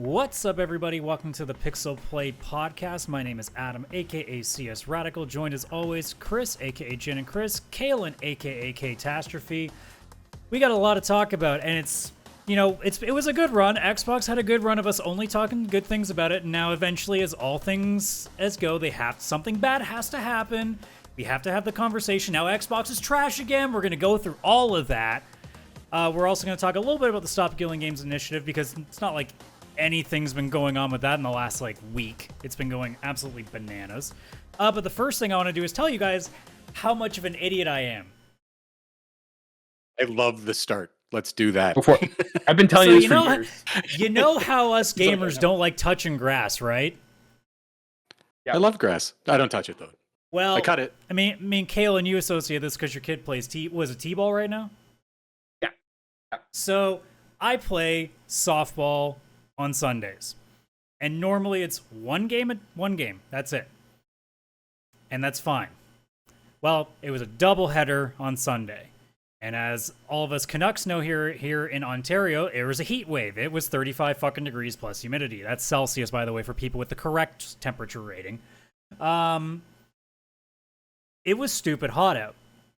What's up, everybody? Welcome to the PixelPlay Podcast. My name is Adam, aka CS Radical. Joined as always, Chris, aka Jen and Chris, Kaylan, aka Catastrophe. We got a lot to talk about, and it was a good run. Xbox had a good run of us only talking good things about it, and now eventually, as all things as go, something bad has to happen. We have to have the conversation. Now Xbox is trash again. We're going to go through all of that. We're also going to talk a little bit about the Stop Killing Games initiative, because it's not like anything's been going on with that in the last week. It's been going absolutely bananas. But the first thing I want to do is tell you guys how much of an idiot I am. I love the start. Let's do that. I've been telling you this for years. You know how us gamers don't like touching grass, right? Yeah. I love grass. I don't touch it though. Well, I cut it. I mean, Kaylan, you associate this because your kid plays T-ball right now? Yeah. So I play softball on Sundays, and normally it's one game. That's it, and that's fine. Well, it was a doubleheader on Sunday, and as all of us Canucks know here in Ontario, it was a heat wave. It was 35 fucking degrees plus humidity. That's Celsius, by the way, for people with the correct temperature rating. It was stupid hot out,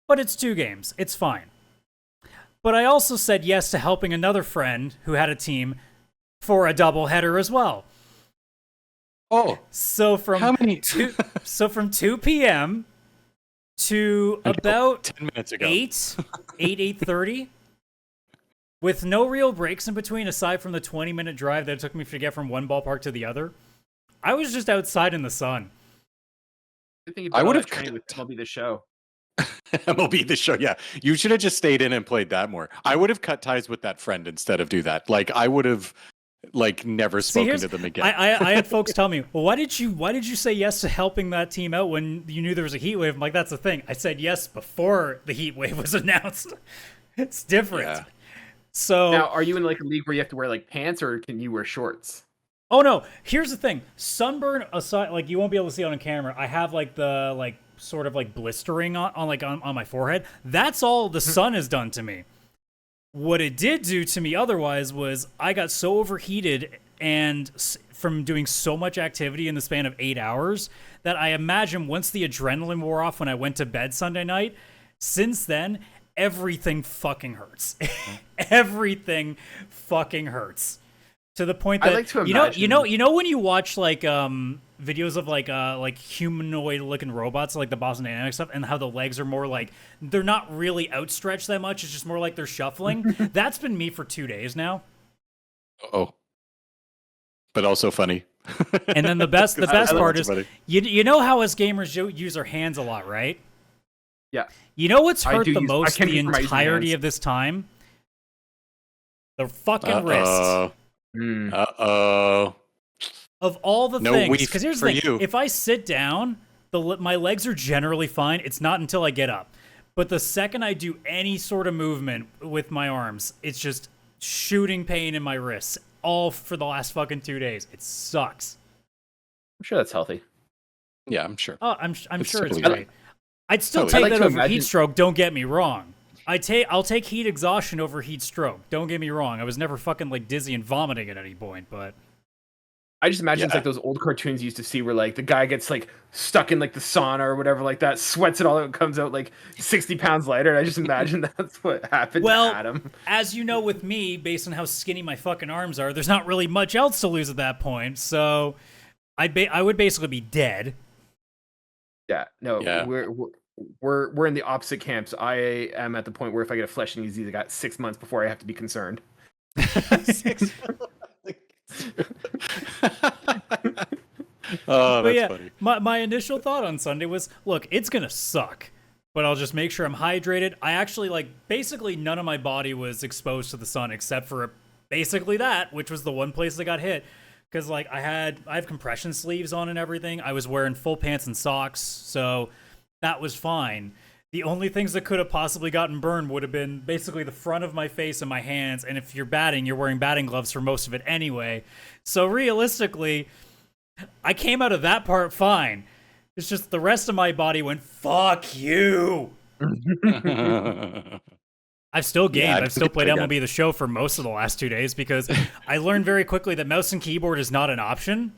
but it's 2 games. It's fine. But I also said yes to helping another friend who had a team for a doubleheader as well. Oh, so from how many? 2 p.m. to about 10 minutes ago, 8:30, with no real breaks in between, aside from the 20-minute drive that it took me to get from one ballpark to the other. I was just outside in the sun. I would have trained with MLB The Show. MLB The Show, yeah. You should have just stayed in and played that more. I would have cut ties with that friend instead of do that. I would have never spoken to them again. I had folks tell me, well, why did you say yes to helping that team out when you knew there was a heat wave? I'm like, that's the thing. I said yes before the heat wave was announced. It's different. Yeah. So now, are you in a league where you have to wear pants, or can you wear shorts? Oh no, here's the thing. Sunburn aside, you won't be able to see it on camera. I have the sort of blistering on my forehead. That's all the sun has done to me. What it did do to me otherwise was I got so overheated and from doing so much activity in the span of 8 hours that I imagine once the adrenaline wore off when I went to bed Sunday night, since then, everything fucking hurts. Everything fucking hurts. To the point that, I like to imagine, you know when you watch videos of humanoid looking robots, like the Boston Dynamics stuff, and how the legs are more they're not really outstretched that much. It's just more like they're shuffling. That's been me for 2 days now. Oh, but also funny. And then the best part is, you know how us gamers use our hands a lot, right? Yeah. You know what's hurt the most the entirety of this time? The fucking wrist. Uh-oh. Of all the things, because here's the thing, if I sit down, my legs are generally fine. It's not until I get up. But the second I do any sort of movement with my arms, it's just shooting pain in my wrists, all for the last fucking 2 days. It sucks. I'm sure that's healthy. Yeah, I'm sure. Oh, I'm sure it's great. I'd still take that over heat stroke, don't get me wrong. I'll take heat exhaustion over heat stroke. Don't get me wrong. I was never fucking dizzy and vomiting at any point, but I just imagine it's like those old cartoons you used to see where the guy gets stuck in the sauna or whatever like that, sweats it all out and comes out 60 pounds lighter. And I just imagine that's what happened to Adam. As you know, with me, based on how skinny my fucking arms are, there's not really much else to lose at that point. So I would basically be dead. Yeah, no, we're in the opposite camps. I am at the point where if I get a flesh and disease, I got 6 months before I have to be concerned. 6 Oh, that's funny. My initial thought on Sunday was, look, it's gonna suck, but I'll just make sure I'm hydrated. I actually basically none of my body was exposed to the sun except for basically that, which was the one place that got hit. Because I have compression sleeves on and everything. I was wearing full pants and socks, so that was fine. The only things that could have possibly gotten burned would have been basically the front of my face and my hands, and if you're batting, you're wearing batting gloves for most of it anyway. So realistically, I came out of that part fine. It's just the rest of my body went, fuck you! I've still gamed. Yeah, I've still played MLB The Show for most of the last 2 days because I learned very quickly that mouse and keyboard is not an option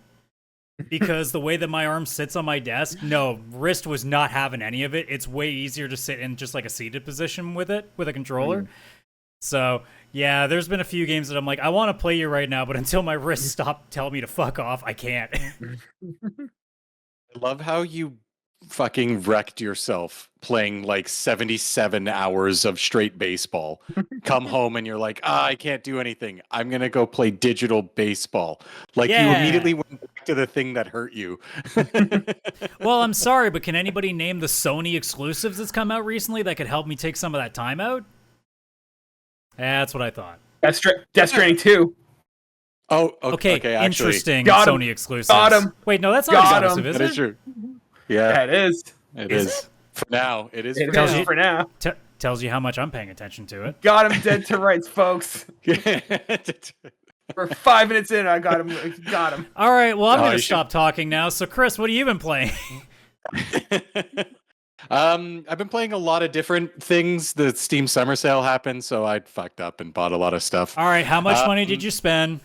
because the way that my arm sits on my desk, no, wrist was not having any of it. It's way easier to sit in just like a seated position with it, with a controller. So, yeah, there's been a few games that I'm like, I want to play you right now, but until my wrists stop telling me to fuck off, I can't. I love how you fucking wrecked yourself playing like 77 hours of straight baseball. Come home and you're like, I can't do anything. I'm going to go play digital baseball. Like you immediately went back to the thing that hurt you. Well, I'm sorry, but can anybody name the Sony exclusives that's come out recently that could help me take some of that time out? That's what I thought. Death Stranding 2. Oh, okay. Actually, interesting Sony exclusives. Got him. Wait, no, that's not exclusive, is it? That is true. Yeah, it is. It is. For now, it is. For now. Tells you how much I'm paying attention to it. Got him dead to rights, folks. We're 5 minutes in. I got him. Got him. All right. Well, I'm going to stop talking now. So, Chris, what have you been playing? I've been playing a lot of different things. The Steam Summer Sale happened, so I fucked up and bought a lot of stuff. All right. How much money did you spend?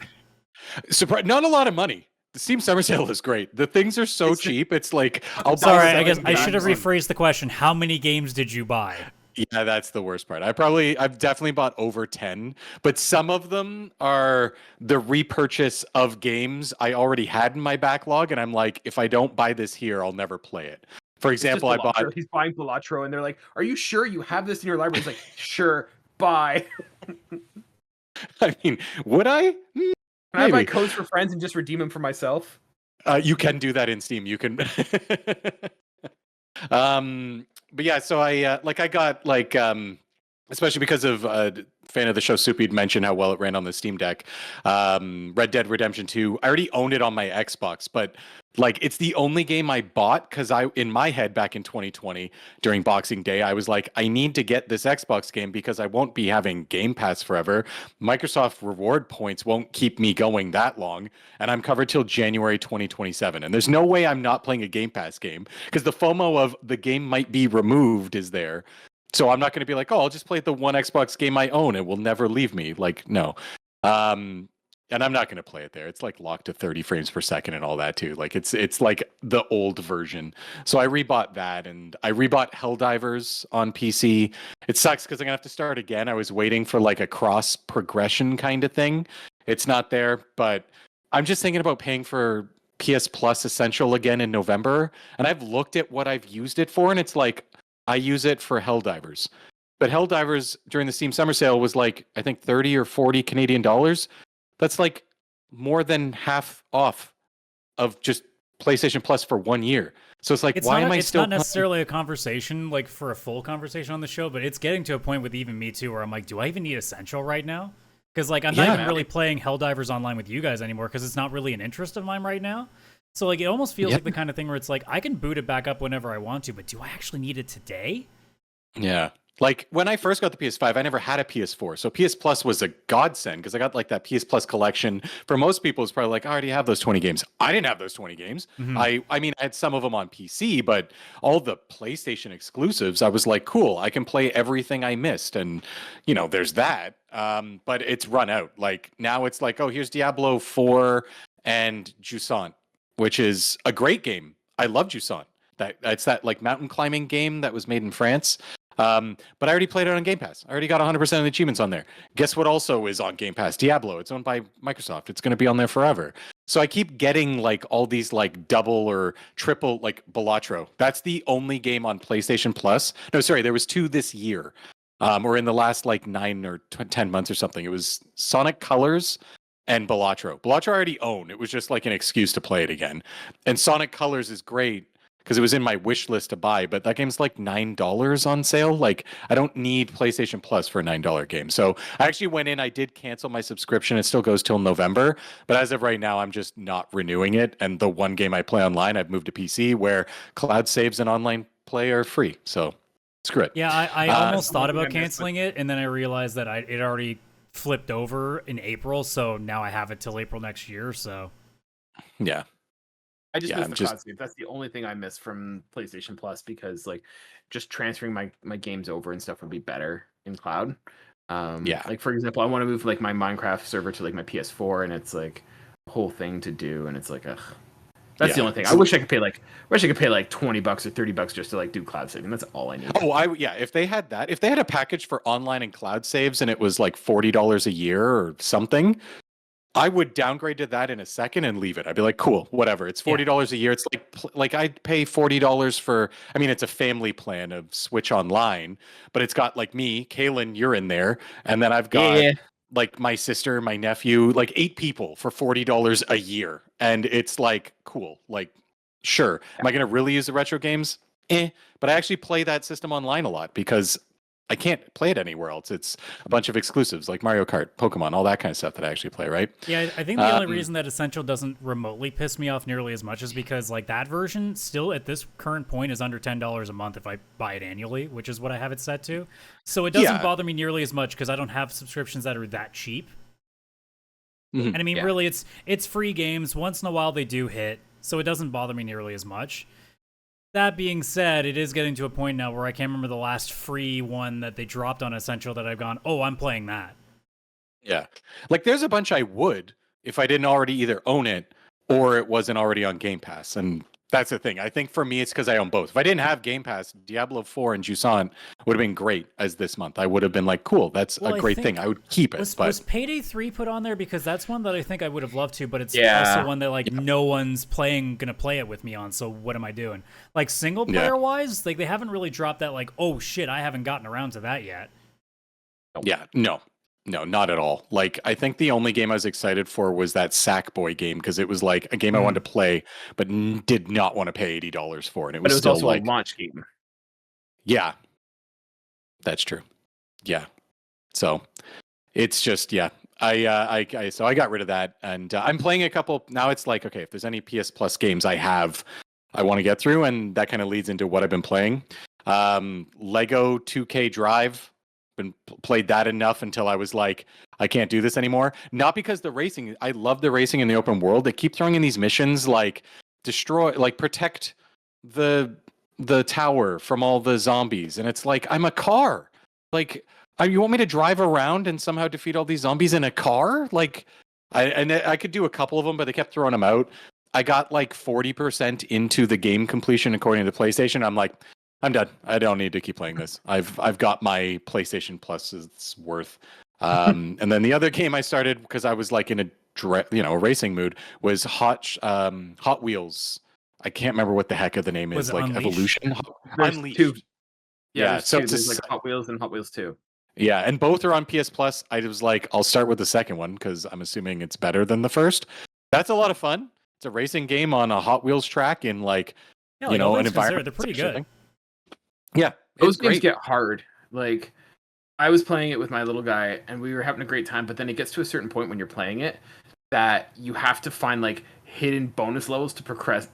Not a lot of money. The Steam Summer Sale is great. The things are so cheap. It's like Sorry, I guess I should have rephrased the question. How many games did you buy? Yeah, that's the worst part. I've definitely bought over 10, but some of them are the repurchase of games I already had in my backlog, and I'm like, if I don't buy this here, I'll never play it. For example, I bought. He's buying Balatro, and they're like, "Are you sure you have this in your library?" He's like, "Sure, buy." I mean, would I? Can I buy codes for friends and just redeem them for myself? You can do that in Steam. You can. But yeah, so I got especially because of fan of the show Soupy mentioned how well it ran on the Steam Deck. Red Dead Redemption 2. I already owned it on my Xbox, but like it's the only game I bought because in my head back in 2020 during Boxing Day, I was like, I need to get this Xbox game because I won't be having Game Pass forever. Microsoft reward points won't keep me going that long, and I'm covered till January 2027. And there's no way I'm not playing a Game Pass game because the FOMO of the game might be removed is there. So I'm not going to be like, oh, I'll just play the one Xbox game I own. It will never leave me. Like, no. And I'm not going to play it there. It's like locked to 30 frames per second and all that too. Like it's like the old version. So I rebought that, and I rebought Helldivers on PC. It sucks because I'm going to have to start again. I was waiting for like a cross progression kind of thing. It's not there, but I'm just thinking about paying for PS Plus Essential again in November. And I've looked at what I've used it for, and it's like, I use it for Helldivers. But Helldivers during the Steam Summer Sale was like, I think 30 or 40 Canadian dollars. That's like more than half off of just PlayStation Plus for 1 year. So it's like, it's not necessarily a conversation, like for a full conversation on the show, but it's getting to a point with even me too, where I'm like, do I even need Essential right now? Because like I'm not even really playing Helldivers online with you guys anymore because it's not really an interest of mine right now. So like it almost feels like the kind of thing where it's like I can boot it back up whenever I want to, but do I actually need it today? Yeah. Like when I first got the PS5, I never had a PS4. So PS Plus was a godsend because I got like that PS Plus collection. For most people, it's probably like, I already have those 20 games. I didn't have those 20 games. I mean, I had some of them on PC, but all the PlayStation exclusives, I was like, cool, I can play everything I missed. And, you know, there's that. But it's run out. Like now it's like, oh, here's Diablo 4 and Jusant, which is a great game. I love Jusant. It's that like mountain climbing game that was made in France. But I already played it on Game Pass. I already got 100% of the achievements on there. Guess what also is on Game Pass? Diablo. It's owned by Microsoft. It's going to be on there forever. So I keep getting like all these like double or triple, like Balatro. That's the only game on PlayStation Plus. No, sorry, there was 2 this year. Or in the last like 9 or 10 months or something. It was Sonic Colors and Balatro. Balatro I already own. It was just like an excuse to play it again. And Sonic Colors is great because it was in my wish list to buy, but that game's like $9 on sale. Like I don't need PlayStation Plus for a $9 game. So I actually went in, I did cancel my subscription. It still goes till November, but as of right now, I'm just not renewing it. And the one game I play online, I've moved to PC where cloud saves and online play are free. So screw it. Yeah, I almost thought about canceling it, and then I realized that it already flipped over in April, so now I have it till April next year. So yeah. I just miss the cloud save. That's the only thing I miss from PlayStation Plus because like just transferring my games over and stuff would be better. in cloud. Yeah. Like for example, I want to move like my Minecraft server to like my PS4, and it's like a whole thing to do, and it's like, ugh. That's the only thing. I wish I could pay like $20 or $30 just to like do cloud saving. That's all I need. Oh, if they had that, if they had a package for online and cloud saves and it was like $40 a year or something, I would downgrade to that in a second and leave it. I'd be like, cool, whatever. It's $40 a year. It's like I'd pay $40 for. I mean, it's a family plan of Switch Online, but it's got like me, Kaylan, you're in there, and then I've got like my sister, my nephew, like 8 people for $40 a year, and it's like cool. Like, sure, am I going to really use the retro games? But I actually play that system online a lot because I can't play it anywhere else. It's a bunch of exclusives like Mario Kart, Pokemon, all that kind of stuff that I actually play, right? Yeah, I think the only reason that Essential doesn't remotely piss me off nearly as much is because like that version still at this current point is under $10 a month if I buy it annually, which is what I have it set to. So it doesn't bother me nearly as much because I don't have subscriptions that are that cheap. And I mean, really, it's free games. Once in a while they do hit, so it doesn't bother me nearly as much. That being said, it is getting to a point now where I can't remember the last free one that they dropped on Essential that I've gone, oh, I'm playing that. Yeah. Like there's a bunch I would if I didn't already either own it or it wasn't already on Game Pass. And that's the thing. I think for me, it's because I own both. If I didn't have Game Pass, Diablo 4 and Jusant would have been great as this month. I would have been like, cool, that's a great thing. I would keep it. Was Payday 3 put on there? Because that's one that I think I would have loved to, but it's also one that like no one's gonna play it with me on, so what am I doing? Like single player wise, like they haven't really dropped that like, oh shit, I haven't gotten around to that yet. Yeah, no, not at all. Like, I think the only game I was excited for was that Sackboy game because it was like a game I wanted to play, but did not want to pay $80 for it. It was still also like a launch game. Yeah, that's true. Yeah, so it's just so I got rid of that, and I'm playing a couple now. It's like, okay, if there's any PS Plus games I want to get through, and that kind of leads into what I've been playing. Lego 2K Drive. Played that enough until I was like, I can't do this anymore. Not because the racing, I love the racing in the open world. They keep throwing in these missions like protect the tower from all the zombies, and it's like, I'm a car. Like, you want me to drive around and somehow defeat all these zombies in a car? Like, I could do a couple of them, but they kept throwing them out. I got like 40% into the game completion according to the PlayStation. I'm like, I'm done. I don't need to keep playing this. I've got my PlayStation Plus's worth. And then the other game I started because I was like in a racing mood was Hot Wheels. I can't remember what the heck of the name is. Like Unleashed? Evolution. Unleashed. Two. Yeah. So there's like Hot Wheels and Hot Wheels 2. Yeah, and both are on PS Plus. I was like, I'll start with the second one because I'm assuming it's better than the first. That's a lot of fun. It's a racing game on a Hot Wheels track in like an environment. They're pretty good. Yeah, those games get hard. Like, I was playing it with my little guy, and we were having a great time. But then it gets to a certain point when you're playing it that you have to find like hidden bonus levels to progress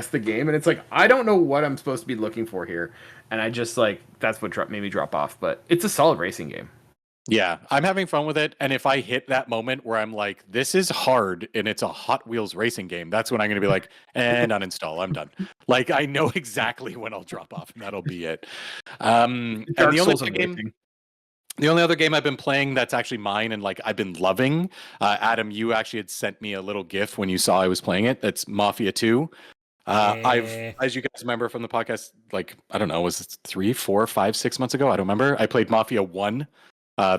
the game, and it's like, I don't know what I'm supposed to be looking for here, and I just like that's what made me drop off. But it's a solid racing game. Yeah, I'm having fun with it, and if I hit that moment where I'm like, this is hard and it's a Hot Wheels racing game, that's when I'm going to be like, and uninstall, I'm done. Like, I know exactly when I'll drop off, and that'll be it. And the only other game I've been playing that's actually mine and like I've been loving, Adam, you actually had sent me a little GIF when you saw I was playing it. That's Mafia 2. As you guys remember from the podcast, like, I don't know, was it 3, 4, 5, 6 months ago? I don't remember. I played Mafia 1.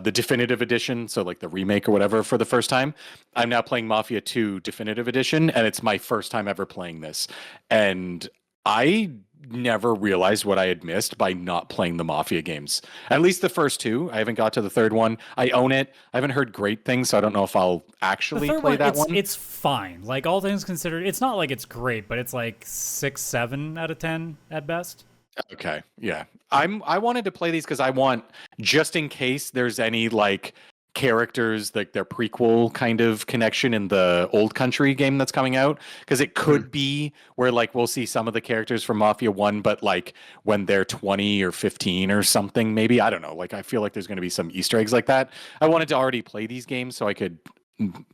The definitive edition, so like the remake or whatever, for the first time. I'm now playing Mafia 2 definitive edition, and it's my first time ever playing this. And I never realized what I had missed by not playing the Mafia games. At least the first 2. I haven't got to the third one. I own it. I haven't heard great things, so I don't know if I'll actually play that one. It's fine. Like, all things considered, it's not like it's great, but it's like 6, 7 out of 10 at best. Okay, yeah. I wanted to play these because I want, just in case there's any like characters, like their prequel kind of connection in the Old Country game that's coming out, because it could be where like we'll see some of the characters from Mafia 1, but like when they're 20 or 15 or something, maybe. I don't know. Like, I feel like there's going to be some Easter eggs like that. I wanted to already play these games so I could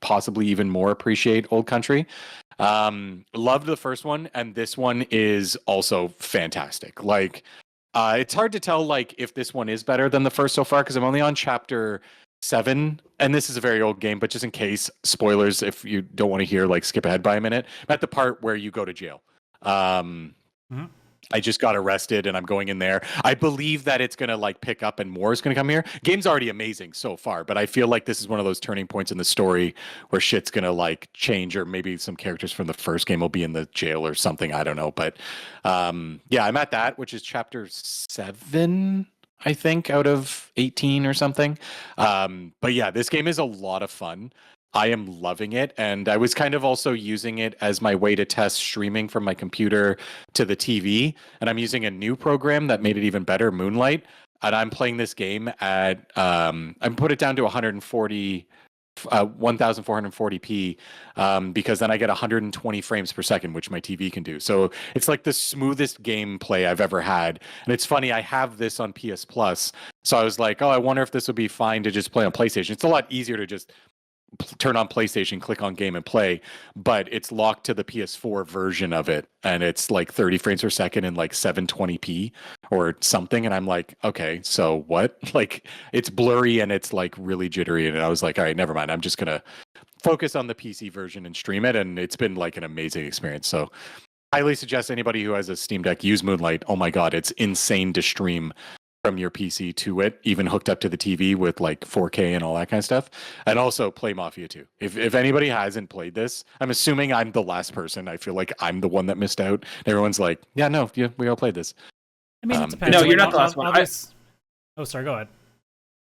possibly even more appreciate Old Country. Loved the first one, and this one is also fantastic. Like, It's hard to tell like if this one is better than the first so far because I'm only on chapter 7, and this is a very old game, but just in case, spoilers, if you don't want to hear, like skip ahead by a minute. I'm at the part where you go to jail. I just got arrested and I'm going in there. I believe that it's going to like pick up and more is going to come here. Game's already amazing so far, but I feel like this is one of those turning points in the story where shit's going to like change, or maybe some characters from the first game will be in the jail or something. I don't know. But yeah, I'm at that, which is chapter 7, I think, out of 18 or something. But yeah, this game is a lot of fun. I am loving it, and I was kind of also using it as my way to test streaming from my computer to the TV, and I'm using a new program that made it even better, Moonlight, and I'm playing this game at I put it down to 1440p because then I get 120 frames per second, which my TV can do. So it's like the smoothest gameplay I've ever had. And it's funny, I have this on PS Plus, so I was like, oh, I wonder if this would be fine to just play on PlayStation. It's a lot easier to just turn on PlayStation, click on game and play, but it's locked to the PS4 version of it, and it's like 30 frames per second and like 720p or something. And I'm like, okay, so what? Like, it's blurry and it's like really jittery. And I was like, all right, never mind. I'm just gonna focus on the PC version and stream it. And it's been like an amazing experience. So highly suggest anybody who has a Steam Deck use Moonlight. Oh my god, it's insane to stream from your PC to it, even hooked up to the TV with like 4K and all that kind of stuff. And also play Mafia 2. If anybody hasn't played this, I'm assuming I'm the last person. I feel like I'm the one that missed out. Everyone's like, yeah, no, yeah, we all played this. I mean, it depends. No, you're not the last one. Oh, sorry, go ahead.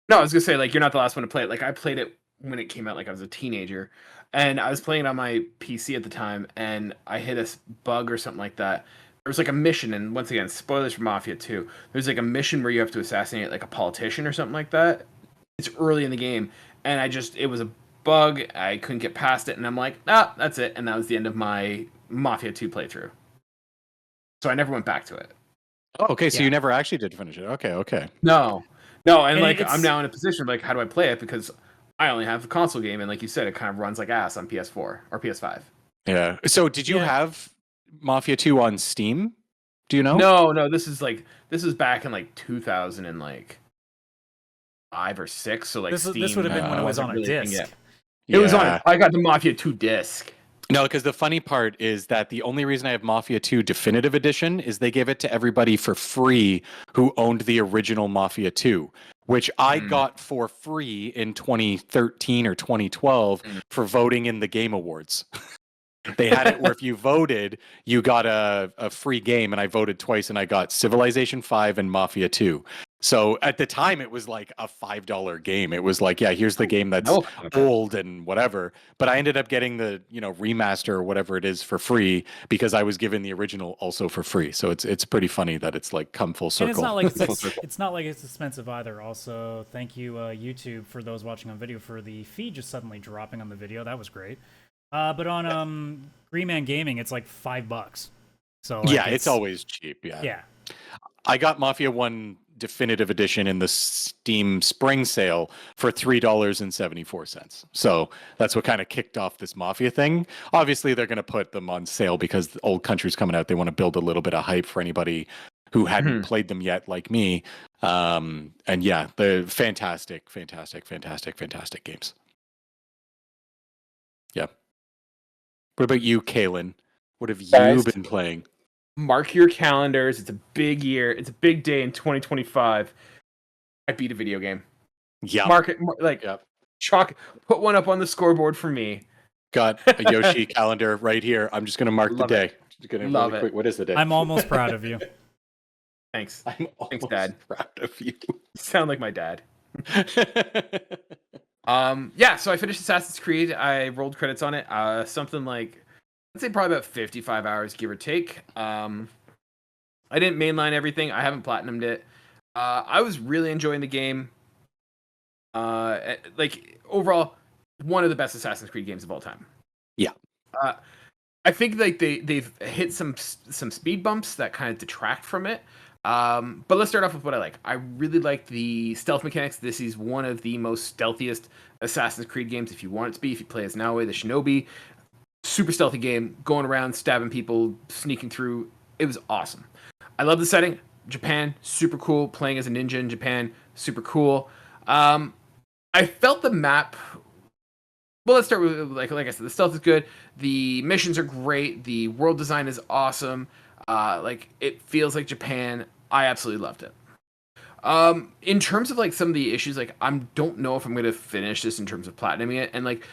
No, I was gonna say, like, you're not the last one to play it. Like, I played it when it came out, like I was a teenager, and I was playing it on my PC at the time, and I hit a bug or something like that. There was like a mission, and once again, spoilers for Mafia 2. There's like a mission where you have to assassinate like a politician or something like that. It's early in the game, and it was a bug. I couldn't get past it, and I'm like, that's it. And that was the end of my Mafia 2 playthrough. So I never went back to it. Oh, okay, so you never actually did finish it. Okay. No, and like I'm now in a position of like, how do I play it? Because I only have a console game, and like you said, it kind of runs like ass on PS4 or PS5. Yeah. So did you have Mafia 2 on Steam? Do you know? No, this is back in like 2005 or 6. So like this would have been when it was on a disc. It was on. I got the Mafia 2 disc. No, because the funny part is that the only reason I have Mafia 2 Definitive Edition is they gave it to everybody for free who owned the original Mafia 2, which I got for free in 2013 or 2012 for voting in the Game Awards. They had it where if you voted, you got a free game, and I voted twice, and I got Civilization 5 and Mafia 2. So at the time, it was like a $5 game. It was like, yeah, here's the game that's old and whatever. But I ended up getting the remaster or whatever it is for free because I was given the original also for free. So it's pretty funny that it's like come full circle. And it's not like it's expensive either. Also, thank you YouTube for those watching on video for the feed just suddenly dropping on the video. That was great. But on Green Man Gaming, it's like $5. So like, it's always cheap. Yeah. I got Mafia 1 Definitive Edition in the Steam Spring Sale for $3.74. So that's what kind of kicked off this Mafia thing. Obviously, they're going to put them on sale because the Old Country's coming out. They want to build a little bit of hype for anybody who hadn't played them yet, like me. And yeah, they're fantastic games. Yeah. What about you, Kaylan? What have you been playing? Mark your calendars. It's a big year. It's a big day in 2025. I beat a video game. Yeah. Mark it. Chalk. Put one up on the scoreboard for me. Got a Yoshi calendar right here. I'm just going to mark the day. Love it. Quick. What is the day? I'm almost proud of you. Thanks. Thanks, Dad. Proud of you. You sound like my dad. So I finished Assassin's Creed. I rolled credits on it. Something like, I'd say probably about 55 hours, give or take. I didn't mainline everything. I haven't platinumed it. I was really enjoying the game. Overall, one of the best Assassin's Creed games of all time. Yeah. I think like they've hit some speed bumps that kind of detract from it. But let's start off with what I like. I really like the stealth mechanics. This is one of the most stealthiest Assassin's Creed games, if you want it to be. If you play as Naoe, the Shinobi, super stealthy game, going around, stabbing people, sneaking through. It was awesome. I love the setting. Japan, super cool. Playing as a ninja in Japan, super cool. I felt the map. Well, let's start with like I said, the stealth is good. The missions are great. The world design is awesome. Like it feels like Japan. I absolutely loved it. In terms of like some of the issues, like I don't know if I'm gonna finish this in terms of platinuming it, and like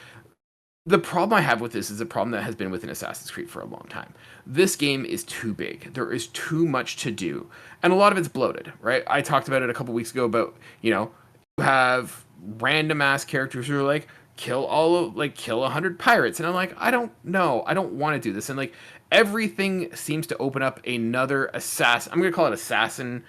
the problem I have with this is a problem that has been within Assassin's Creed for a long time. This game is too big. There is too much to do, and a lot of it's bloated. Right? I talked about it a couple weeks ago about you have random ass characters who are like kill 100 pirates, and I'm like I don't know, I don't want to do this, and like everything seems to open up another assassin. I'm gonna call it assassin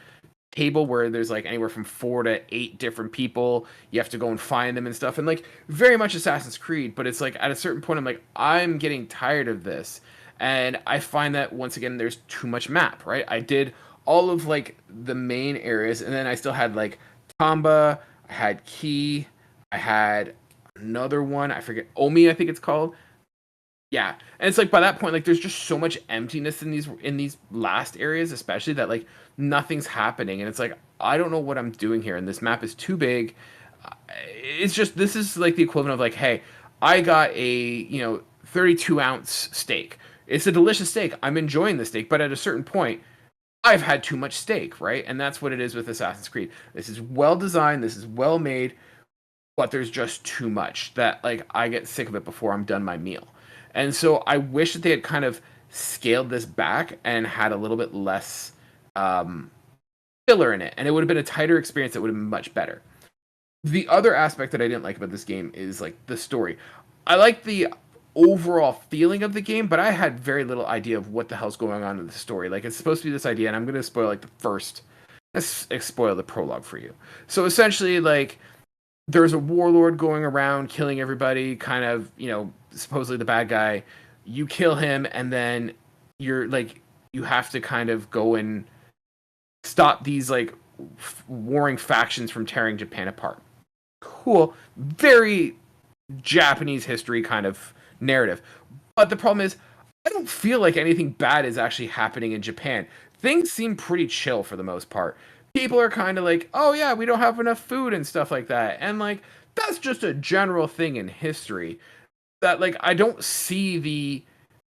table where there's like anywhere from 4 to 8 different people. You have to go and find them and stuff, and like very much Assassin's Creed, but it's like at a certain point I'm like I'm getting tired of this, and I find that once again there's too much map. Right, I did all of like the main areas, and then I still had like Tamba, I had Key, I had another one, I forget, Omi I think it's called. Yeah, and it's like by that point like there's just so much emptiness in these last areas especially, that like nothing's happening, and it's like I don't know what I'm doing here, and this map is too big. It's just, this is like the equivalent of like, hey, I got a 32-ounce steak. It's a delicious steak, I'm enjoying the steak, but at a certain point I've had too much steak, right? And that's what it is with Assassin's Creed. This is well designed, this is well made, but there's just too much that like I get sick of it before I'm done my meal. And so I wish that they had kind of scaled this back and had a little bit less filler in it, and it would have been a tighter experience that would have been much better. The other aspect that I didn't like about this game is like the story. I like the overall feeling of the game, but I had very little idea of what the hell's going on in the story. Like it's supposed to be this idea, and I'm going to spoil like let's spoil the prologue for you. So essentially like there's a warlord going around killing everybody, kind of, supposedly the bad guy. You kill him, and then you're like, you have to kind of go and stop these like warring factions from tearing Japan apart. Cool. Very Japanese history kind of narrative. But the problem is, I don't feel like anything bad is actually happening in Japan. Things seem pretty chill for the most part. People are kind of like, oh yeah, we don't have enough food and stuff like that. And like, that's just a general thing in history. That like, I don't see the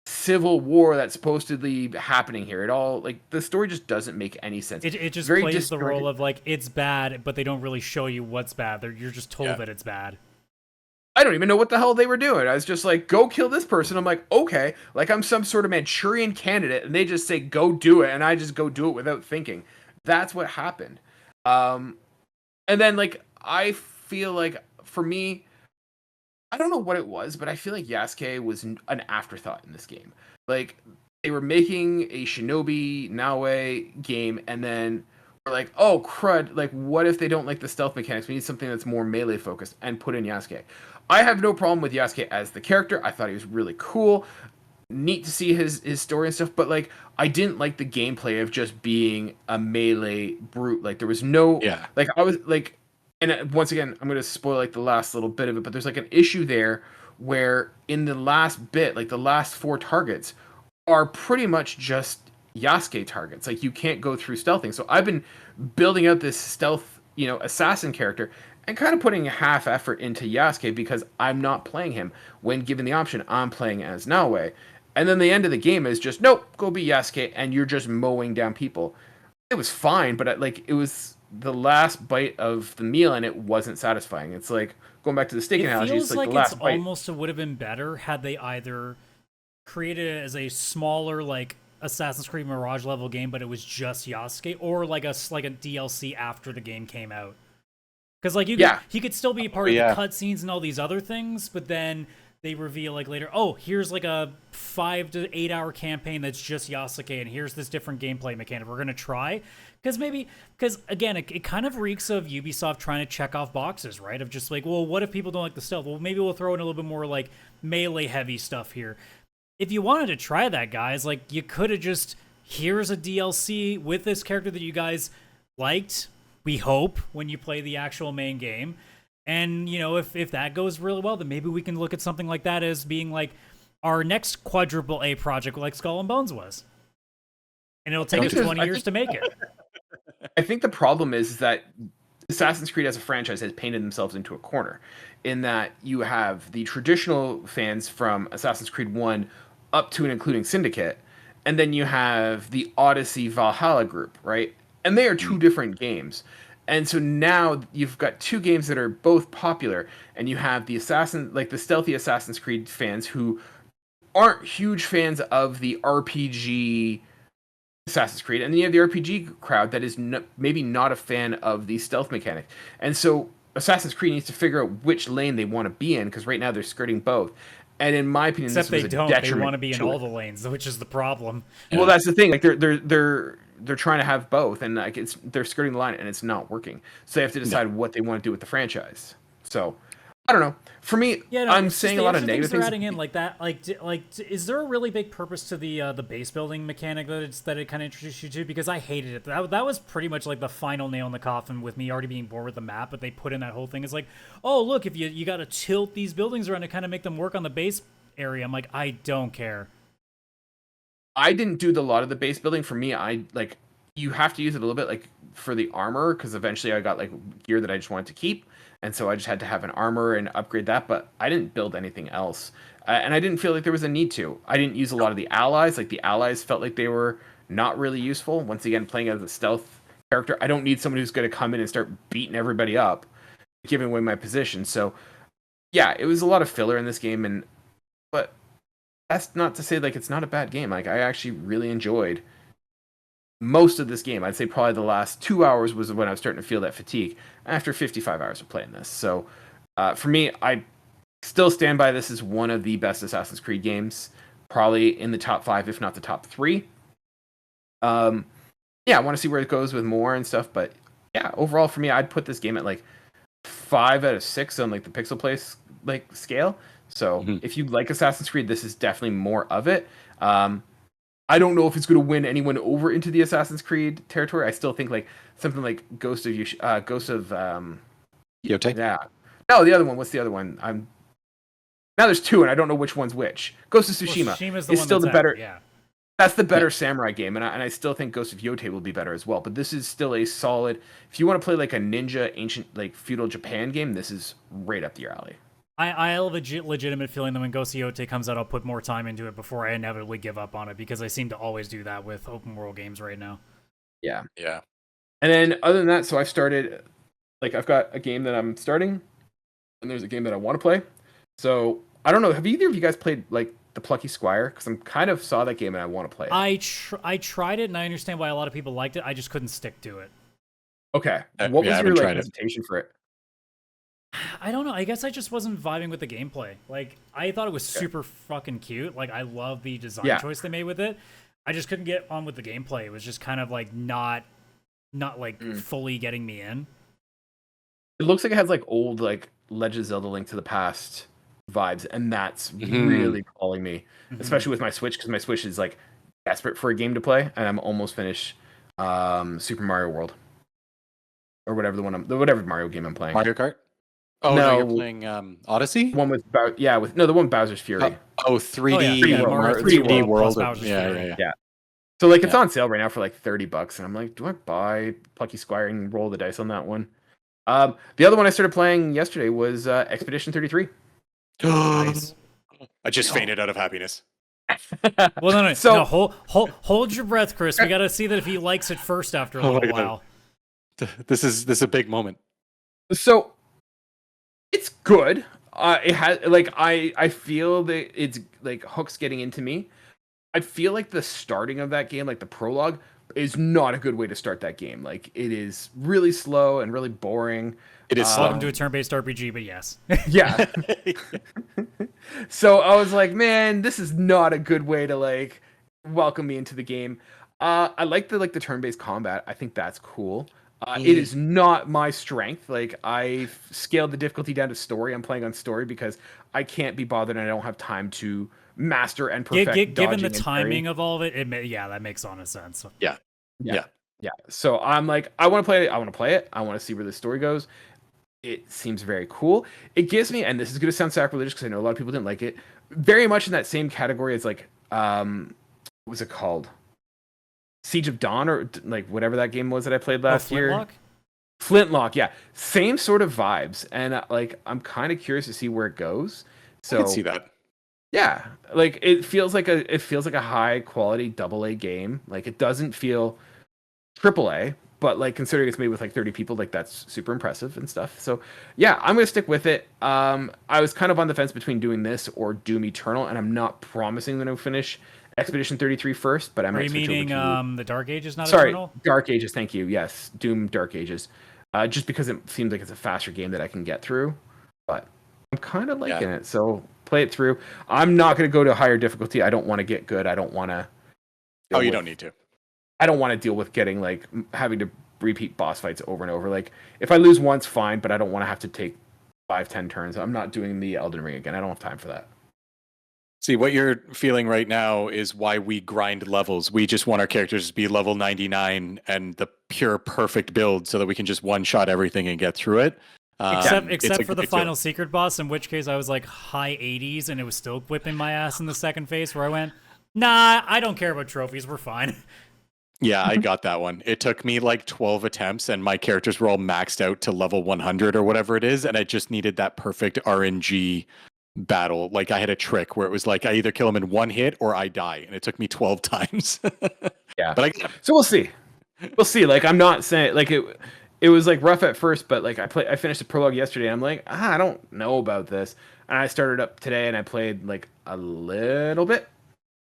civil war that's supposedly happening here at all. Like, the story just doesn't make any sense. It just plays the role of like, it's bad, but they don't really show you what's bad. You're just told that it's bad. I don't even know what the hell they were doing. I was just like, go kill this person. I'm like, okay, like I'm some sort of Manchurian candidate, and they just say, go do it, and I just go do it without thinking. That's what happened. And then like, I feel like for me, I don't know what it was, but I feel like Yasuke was an afterthought in this game. Like, they were making a Shinobi Naoe game, and then we're like, oh crud, like what if they don't like the stealth mechanics? We need something that's more melee focused, and put in Yasuke. I have no problem with Yasuke as the character. I thought he was really cool. Neat to see his story and stuff, but like I didn't like the gameplay of just being a melee brute. Like there was no like I was like, and once again I'm gonna spoil like the last little bit of it, but there's like an issue there where in the last bit, like the last 4 targets are pretty much just Yasuke targets. Like you can't go through stealthing. So I've been building out this stealth, assassin character, and kind of putting a half effort into Yasuke because I'm not playing him. When given the option, I'm playing as Naoe. And then the end of the game is just, nope, go be Yasuke, and you're just mowing down people. It was fine, but it was the last bite of the meal, and it wasn't satisfying. It's like, going back to the steak analogy, it's like the last it's bite. Almost would have been better had they either created it as a smaller, like, Assassin's Creed Mirage level game, but it was just Yasuke, or like a DLC after the game came out. Because like he could still be a part of the cutscenes and all these other things, but then they reveal like later, oh, here's like a 5 to 8 hour campaign that's just Yasuke, and here's this different gameplay mechanic we're gonna try. Because again, it kind of reeks of Ubisoft trying to check off boxes, right? Of just like, well, what if people don't like the stealth? Well, maybe we'll throw in a little bit more like melee heavy stuff here. If you wanted to try that, guys, like you could have just, here's a DLC with this character that you guys liked, we hope, when you play the actual main game. And, if that goes really well, then maybe we can look at something like that as being like our next quadruple A project like Skull and Bones was. And it'll take us 20 years to make it. I think the problem is that Assassin's Creed as a franchise has painted themselves into a corner, in that you have the traditional fans from Assassin's Creed 1 up to and including Syndicate, and then you have the Odyssey Valhalla group, right? And they are two different games. And so now you've got two games that are both popular, and you have the stealthy Assassin's Creed fans who aren't huge fans of the RPG Assassin's Creed, and then you have the RPG crowd that is maybe not a fan of the stealth mechanic. And so Assassin's Creed needs to figure out which lane they want to be in, because right now they're skirting both. And in my opinion, except this was they a don't. detriment. They want to be in all the lanes, which is the problem. Well, that's the thing. Like they're trying to have both, and like they're skirting the line, and it's not working. So they have to decide what they want to do with the franchise. So I don't know. For me, I'm saying a lot of negative things. They're adding in like that. Is there a really big purpose to the base building mechanic that it kind of introduced you to? Because I hated it. That was pretty much like the final nail in the coffin with me already being bored with the map. But they put in that whole thing. It's like, oh look, if you got to tilt these buildings around to kind of make them work on the base area. I'm like, I don't care. I didn't do a lot of the base building. For me, you have to use it a little bit like for the armor, because eventually I got like gear that I just wanted to keep. And so I just had to have an armor and upgrade that, but I didn't build anything else. And I didn't feel like there was a need to. I didn't use a lot of the allies. Like the allies felt like they were not really useful. Once again, playing as a stealth character, I don't need someone who's going to come in and start beating everybody up, giving away my position. So yeah, it was a lot of filler in this game. But that's not to say like it's not a bad game. Like I actually really enjoyed most of this game. I'd say probably the last 2 hours was when I was starting to feel that fatigue after 55 hours of playing this. So for me, I still stand by this as one of the best Assassin's Creed games, probably in the top 5, if not the top 3. Yeah, I want to see where it goes with more and stuff, but yeah, overall for me, I'd put this game at like 5 out of 6 on like the PixelPlay like scale. So if you like Assassin's Creed, this is definitely more of it. I don't know if it's going to win anyone over into the Assassin's Creed territory. I still think like something like Ghost of Yotei? Yeah. No, the other one. What's the other one? Now there's two, and I don't know which one's which. Ghost of Tsushima is still the better. Yeah. That's the better samurai game, and I still think Ghost of Yotei will be better as well. But this is still a solid. If you want to play like a ninja ancient like feudal Japan game, this is right up your alley. I have a legitimate feeling that when Ghost of Yotei comes out, I'll put more time into it before I inevitably give up on it, because I seem to always do that with open world games right now. Yeah. Yeah. And then other than that, so I've started, like I've got a game that I'm starting, and there's a game that I want to play. So I don't know. Have either of you guys played like The Plucky Squire? Because I'm kind of saw that game and I want to play it. I tried it, and I understand why a lot of people liked it. I just couldn't stick to it. Okay. What was your like hesitation for it? I don't know. I guess I just wasn't vibing with the gameplay. Like, I thought it was super fucking cute. Like, I love the design choice they made with it. I just couldn't get on with the gameplay. It was just kind of like not like fully getting me in. It looks like it has like old like Legend of Zelda: Link to the Past vibes, and that's really calling me, especially with my Switch, because my Switch is like desperate for a game to play, and I'm almost finished Super Mario World or whatever whatever Mario game I'm playing. Mario Kart. Oh no, you're playing Odyssey. One with the one with Bowser's Fury. 3D 3D World. Yeah. So like it's on sale right now for like $30, and I'm like, do I buy Plucky Squire and roll the dice on that one? The other one I started playing yesterday was Expedition 33. Nice. I just fainted out of happiness. Well, no. So hold your breath, Chris. We got to see that if he likes it first after a little while. This is a big moment. So it's good. It has like I feel that it's like hooks getting into me. I feel like the starting of that game, like the prologue, is not a good way to start that game. Like it is really slow and really boring. It is welcome to a turn-based RPG, but yes. Yeah. So I was like, man, this is not a good way to like welcome me into the game. I like the turn-based combat. I think that's cool. It is not my strength. Like I've scaled the difficulty down to story. I'm playing on story because I can't be bothered and I don't have time to master and perfect. Given the timing of all of it, that makes honest sense. Yeah. So I'm like, I want to play it. I want to play it. I want to see where the story goes. It seems very cool. It gives me, and this is going to sound sacrilegious because I know a lot of people didn't like it, very much in that same category as like, what was it called? Siege of Dawn or like whatever that game was that I played last year. Flintlock? Flintlock, yeah, same sort of vibes, and like I'm kind of curious to see where it goes. So I can see that. Yeah, like it feels like a high quality AA game. Like it doesn't feel AAA, but like considering it's made with like 30 people, like that's super impressive and stuff. So yeah, I'm gonna stick with it. I was kind of on the fence between doing this or Doom Eternal, and I'm not promising that I'll finish Expedition 33 first, but I might switch meaning over to the Dark Ages, not sorry, Eternal? Dark Ages. Thank you. Yes, Doom Dark Ages. Just because it seems like it's a faster game that I can get through, but I'm kind of liking it. So play it through. I'm not going to go to higher difficulty. I don't want to get good. I don't want to. Oh, you don't need to. I don't want to deal with getting like having to repeat boss fights over and over. Like if I lose once, fine, but I don't want to have to take 5-10 turns. I'm not doing the Elden Ring again. I don't have time for that. See, what you're feeling right now is why we grind levels. We just want our characters to be level 99 and the pure perfect build so that we can just one-shot everything and get through it. Except for the final secret boss, in which case I was like high 80s and it was still whipping my ass in the second phase where I went, nah, I don't care about trophies. We're fine. Yeah, I got that one. It took me like 12 attempts and my characters were all maxed out to level 100 or whatever it is. And I just needed that perfect RNG battle. Like I had a trick where it was like I either kill him in one hit or I die, and it took me 12 times. Yeah, but so we'll see. Like I'm not saying like it was like rough at first, but like I finished the prologue yesterday and I'm like, I don't know about this, and I started up today and I played like a little bit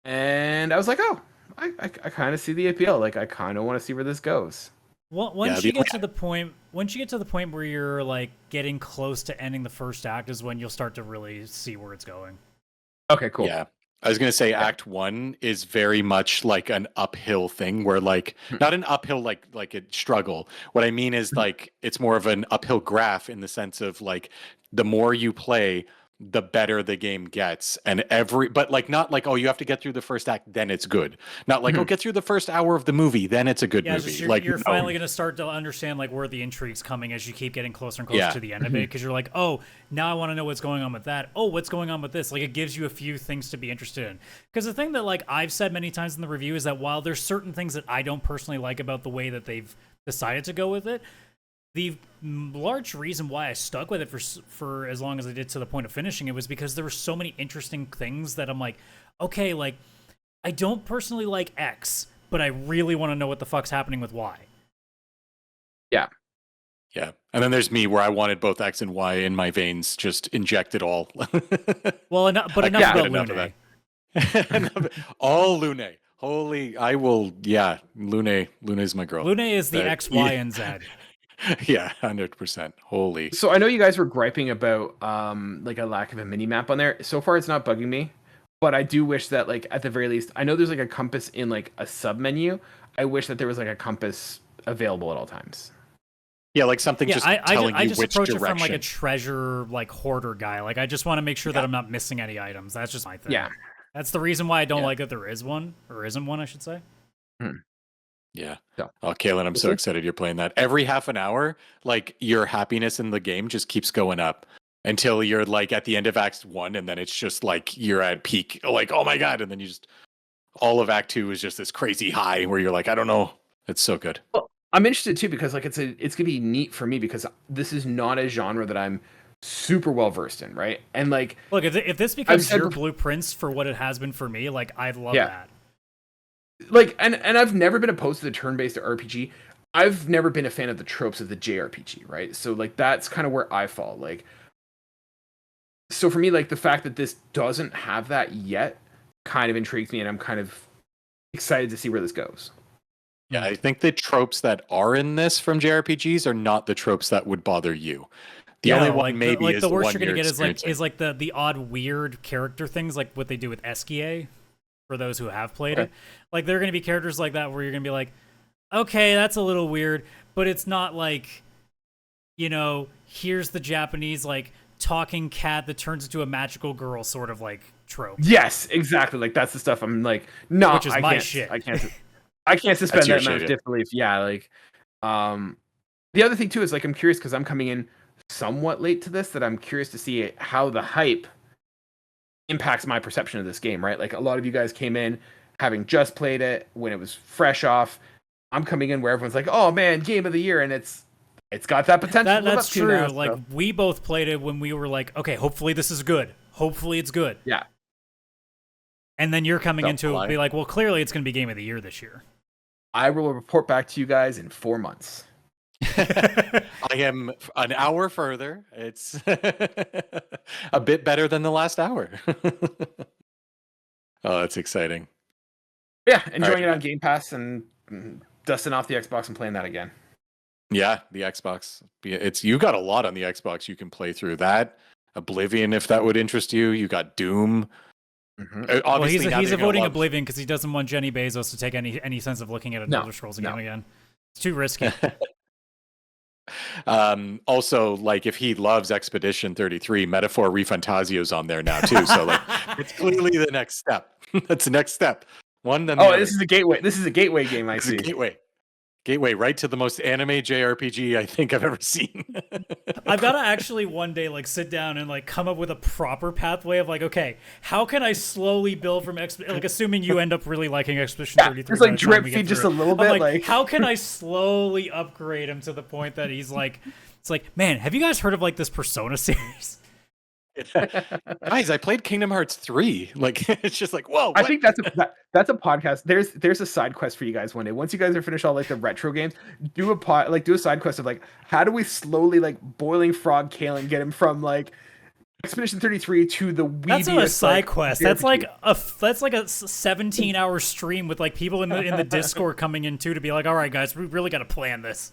and I was like, oh, I kind of see the appeal. Like I kind of want to see where this goes. Well, once you get to the point where you're like getting close to ending the first act is when you'll start to really see where it's going. Okay, cool. Yeah. I was going to say Act 1 is very much like an uphill thing where like not an uphill like a struggle. What I mean is like it's more of an uphill graph in the sense of like the more you play, the better the game gets, and but like not like, oh, you have to get through the first act then it's good, not like oh, get through the first hour of the movie then it's a good movie. You're finally going to start to understand like where the intrigue's coming as you keep getting closer and closer to the end of it, because you're like, oh, now I want to know what's going on with that. Oh, what's going on with this? Like it gives you a few things to be interested in. Because the thing that like I've said many times in the review is that while there's certain things that I don't personally like about the way that they've decided to go with it, the large reason why I stuck with it for as long as I did to the point of finishing it was because there were so many interesting things that I'm like, okay, like I don't personally like X, but I really want to know what the fuck's happening with Y. Yeah. Yeah. And then there's me where I wanted both X and Y in my veins, just inject it all. Well, enough about Lune. All Lune. Holy, I will, yeah, Lune is my girl. Lune is the X, Y, and Z. Yeah, 100%. Holy. So I know you guys were griping about like a lack of a mini map on there. So far, it's not bugging me, but I do wish that like at the very least, I know there's like a compass in like a sub menu. I wish that there was like a compass available at all times. Yeah, like something just telling you which approach direction. It from like a treasure like hoarder guy. Like I just want to make sure that I'm not missing any items. That's just my thing. Yeah, that's the reason why I don't like that there is one or isn't one, I should say. Yeah. Oh, Kaylan, I'm so excited you're playing that. Every half an hour, like your happiness in the game just keeps going up until you're like at the end of Act 1, and then it's just like you're at peak, like, oh my God. And then you just, all of Act 2 is just this crazy high where you're like, I don't know. It's so good. Well, I'm interested too because like it's gonna be neat for me because this is not a genre that I'm super well versed in, right? And like, look, if this becomes your blueprints for what it has been for me, like I'd love that. Like, and I've never been opposed to the turn-based RPG. I've never been a fan of the tropes of the JRPG, right? So, like, that's kind of where I fall. Like, so for me, like, the fact that this doesn't have that yet kind of intrigues me, and I'm kind of excited to see where this goes. Yeah, I think the tropes that are in this from JRPGs are not the tropes that would bother you. The only one maybe is the worst you're gonna get is like the odd weird character things, like what they do with Eskia. For those who have played it, like there are going to be characters like that where you're going to be like, okay, that's a little weird, but it's not like, you know, here's the Japanese like talking cat that turns into a magical girl sort of like trope. Yes, exactly. Like that's the stuff I'm like, no, which is my shit. I can't suspend that amount of disbelief. Yeah, like, the other thing too is like I'm curious because I'm coming in somewhat late to this, that I'm curious to see how the hype impacts my perception of this game, right? Like a lot of you guys came in having just played it when it was fresh off. I'm coming in where everyone's like, "Oh man, game of the year," and it's got that potential. That's true. Now, like we both played it when we were like, "Okay, hopefully this is good. Hopefully it's good." Yeah. And then you're coming into it and be like, "Well, clearly it's going to be game of the year this year." I will report back to you guys in 4 months. I am an hour further. It's a bit better than the last hour. Oh, that's exciting. Yeah, enjoying it on Game Pass and dusting off the Xbox and playing that again. Yeah, the Xbox. You got a lot on the Xbox you can play through. That Oblivion, if that would interest you. You got Doom. Mm-hmm. Obviously, he's avoiding Oblivion because he doesn't want Jenny Bezos to take any sense of looking at an Elder Scrolls game again. It's too risky. Also, like if he loves Expedition 33, Metaphor ReFantazio's on there now too. So like, it's clearly the next step. That's the next step. This is a gateway. This is a gateway game. I see. Gateway right to the most anime JRPG I think I've ever seen. I've got to actually one day like sit down and like come up with a proper pathway of like, okay, how can I slowly build from like assuming you end up really liking Expedition 33. It's like drip feed just a little bit. Like how can I slowly upgrade him to the point that he's like, it's like, man, have you guys heard of like this Persona series? Guys, I played Kingdom Hearts 3. Like it's just like, whoa. I think that's a podcast. There's a side quest for you guys one day. Once you guys are finished all like the retro games, do a side quest of like how do we slowly like boiling frog Kaylan get him from like Expedition 33 to the weebiest. That's not a side quest. That's like a 17-hour stream with like people in the Discord coming in too to be like, all right, guys, we really got to plan this.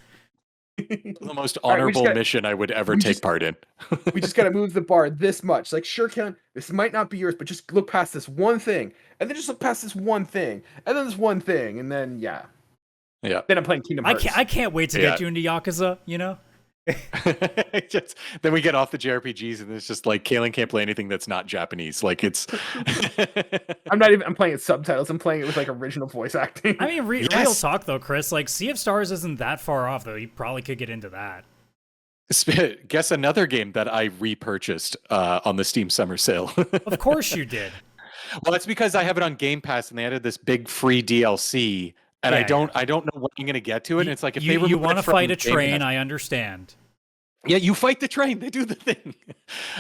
The most honorable mission I would ever take part in. We just got to move the bar this much. Like, sure, Kaylan, this might not be yours, but just look past this one thing, and then just look past this one thing, and then this one thing, and then yeah. Then I'm playing Kingdom Hearts. I can't wait to get you into Yakuza. You know. Then we get off the JRPGs and it's just like Kaylan can't play anything that's not Japanese. Like it's I'm playing it subtitles. I'm playing it with like original voice acting. I mean, real talk though, Chris, like Sea of Stars isn't that far off though. You probably could get into that. Guess another game that I repurchased on the Steam Summer Sale. Of course you did. Well, that's because I have it on Game Pass and they added this big free DLC. And I don't know when I'm going to get to it. And it's like if you want to fight a train, I understand. Yeah, you fight the train. They do the thing.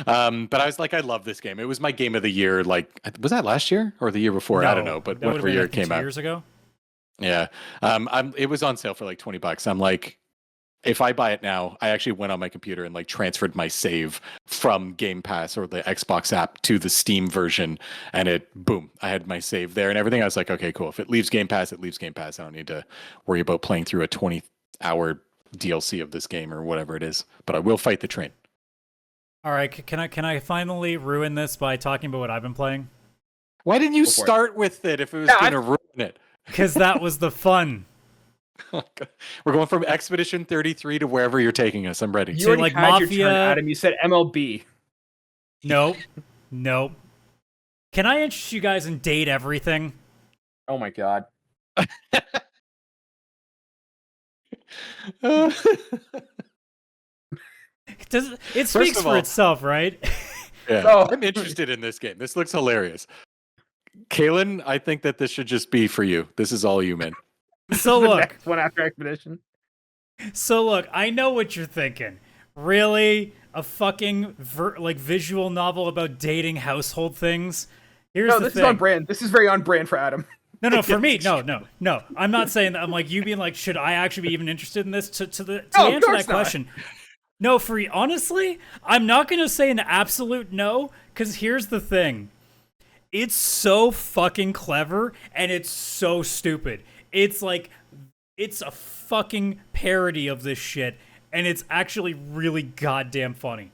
But I was like, I love this game. It was my game of the year. Like, was that last year or the year before? No, I don't know. But whatever year it came out. 2 years ago. Yeah. It was on sale for like $20. I'm like, if I buy it now, I actually went on my computer and like transferred my save from Game Pass or the Xbox app to the Steam version, and boom, I had my save there and everything. I was like, okay, cool. If it leaves Game Pass, it leaves Game Pass. I don't need to worry about playing through a 20-hour DLC of this game or whatever it is. But I will fight the train. All right, can I finally ruin this by talking about what I've been playing? Why didn't you start with it if it was going to ruin it? Because that was the fun. We're going from Expedition 33 to wherever you're taking us. I'm ready. You already like had Mafia. Your turn, Adam. You said MLB. Nope. Can I interest you guys in Date Everything? Oh my god. It speaks for itself, right? Yeah, I'm interested in this game. This looks hilarious. Kaylan, I think that this should just be for you. This is all you, man. So look, next one after Expedition. So look, I know what you're thinking. Really, a fucking visual novel about dating household things? Here's the thing. This is on brand. This is very on brand for Adam. No, for me, no. I'm not saying that. I'm like you being like, should I actually be even interested in this? To answer that question, no. Honestly, I'm not gonna say an absolute no, because here's the thing. It's so fucking clever and it's so stupid. It's like, it's a fucking parody of this shit, and it's actually really goddamn funny.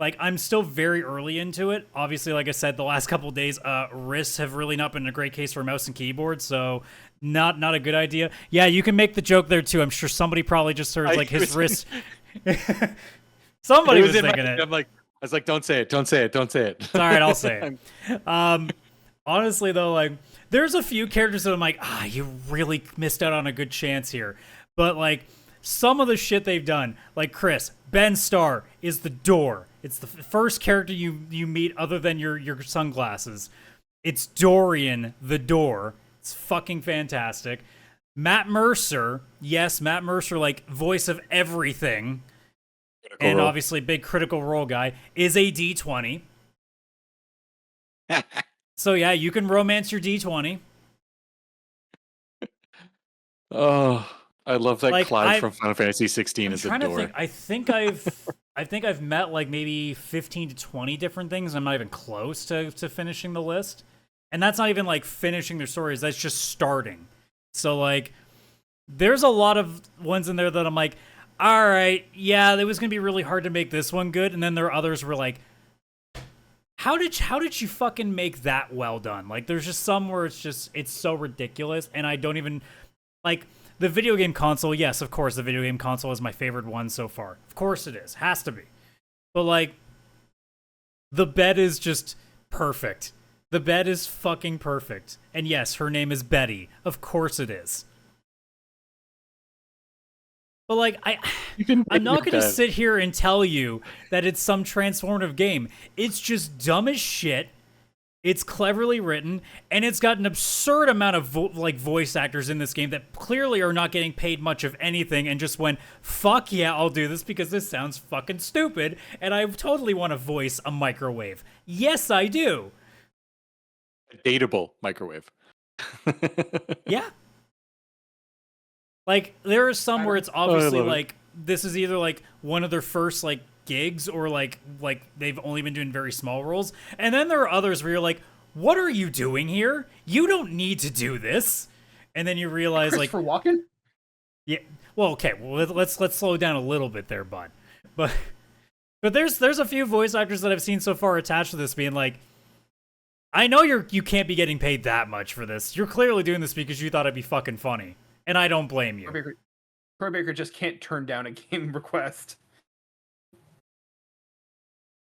Like, I'm still very early into it. Obviously, like I said, the last couple of days, wrists have really not been a great case for mouse and keyboard, so not a good idea. Yeah, you can make the joke there, too. I'm sure somebody probably just heard, like, his wrist... Somebody was thinking it. I was like, don't say it. It's all right, I'll say it. Honestly, though, like... There's a few characters that I'm like, you really missed out on a good chance here. But, like, some of the shit they've done, like Chris, Ben Starr is the door. It's the first character you meet other than your sunglasses. It's Dorian the Door. It's fucking fantastic. Matt Mercer, yes, Matt Mercer, like voice of everything, and obviously big Critical Role guy, is a D20. So yeah, you can romance your D20. Oh, I love that Clyde from Final Fantasy 16 as a door. I think I've met like maybe 15 to 20 different things. I'm not even close to finishing the list. And that's not even like finishing their stories, that's just starting. So like there's a lot of ones in there that I'm like, all right, yeah, it was gonna be really hard to make this one good. And then there are others where like, how did you fucking make that well done? Like there's just some where it's so ridiculous, and I don't even like the video game console. Yes, of course, the video game console is my favorite one so far. Of course it is, has to be. But like, the bed is just perfect. The bed is fucking perfect. And yes, her name is Betty. Of course it is. But like, I'm not going to sit here and tell you that it's some transformative game. It's just dumb as shit. It's cleverly written, and it's got an absurd amount of voice actors in this game that clearly are not getting paid much of anything and just went, fuck yeah, I'll do this because this sounds fucking stupid, and I totally want to voice a microwave. Yes, I do. A dateable microwave. Yeah. Like, there are some where it's obviously like, this is either like one of their first like gigs or like they've only been doing very small roles. And then there are others where you're like, what are you doing here? You don't need to do this. And then you realize like, for walking? Yeah. Well, okay. Well, let's slow down a little bit there, bud. But there's a few voice actors that I've seen so far attached to this being like, I know you can't be getting paid that much for this. You're clearly doing this because you thought it'd be fucking funny. And I don't blame you. Pro Baker just can't turn down a game request.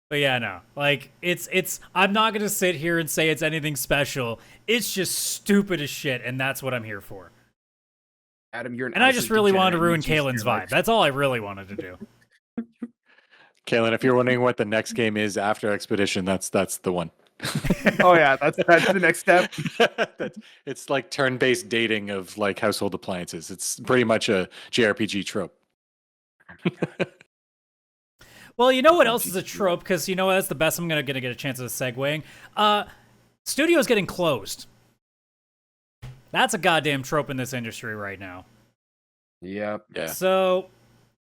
But yeah, no. Like, it's I'm not going to sit here and say it's anything special. It's just stupid as shit, and that's what I'm here for. Adam, you're an And I just really wanted to ruin Kaylan's vibe. That's all I really wanted to do. Kaylan, if you're wondering what the next game is after Expedition, that's the one. Oh yeah, that's the next step. It's like turn-based dating of like household appliances. It's pretty much a JRPG trope. Well, you know what else is a trope? Because you know that's the best I'm gonna get a chance of segueing. Studios getting closed. That's a goddamn trope in this industry right now. Yep. Yeah. So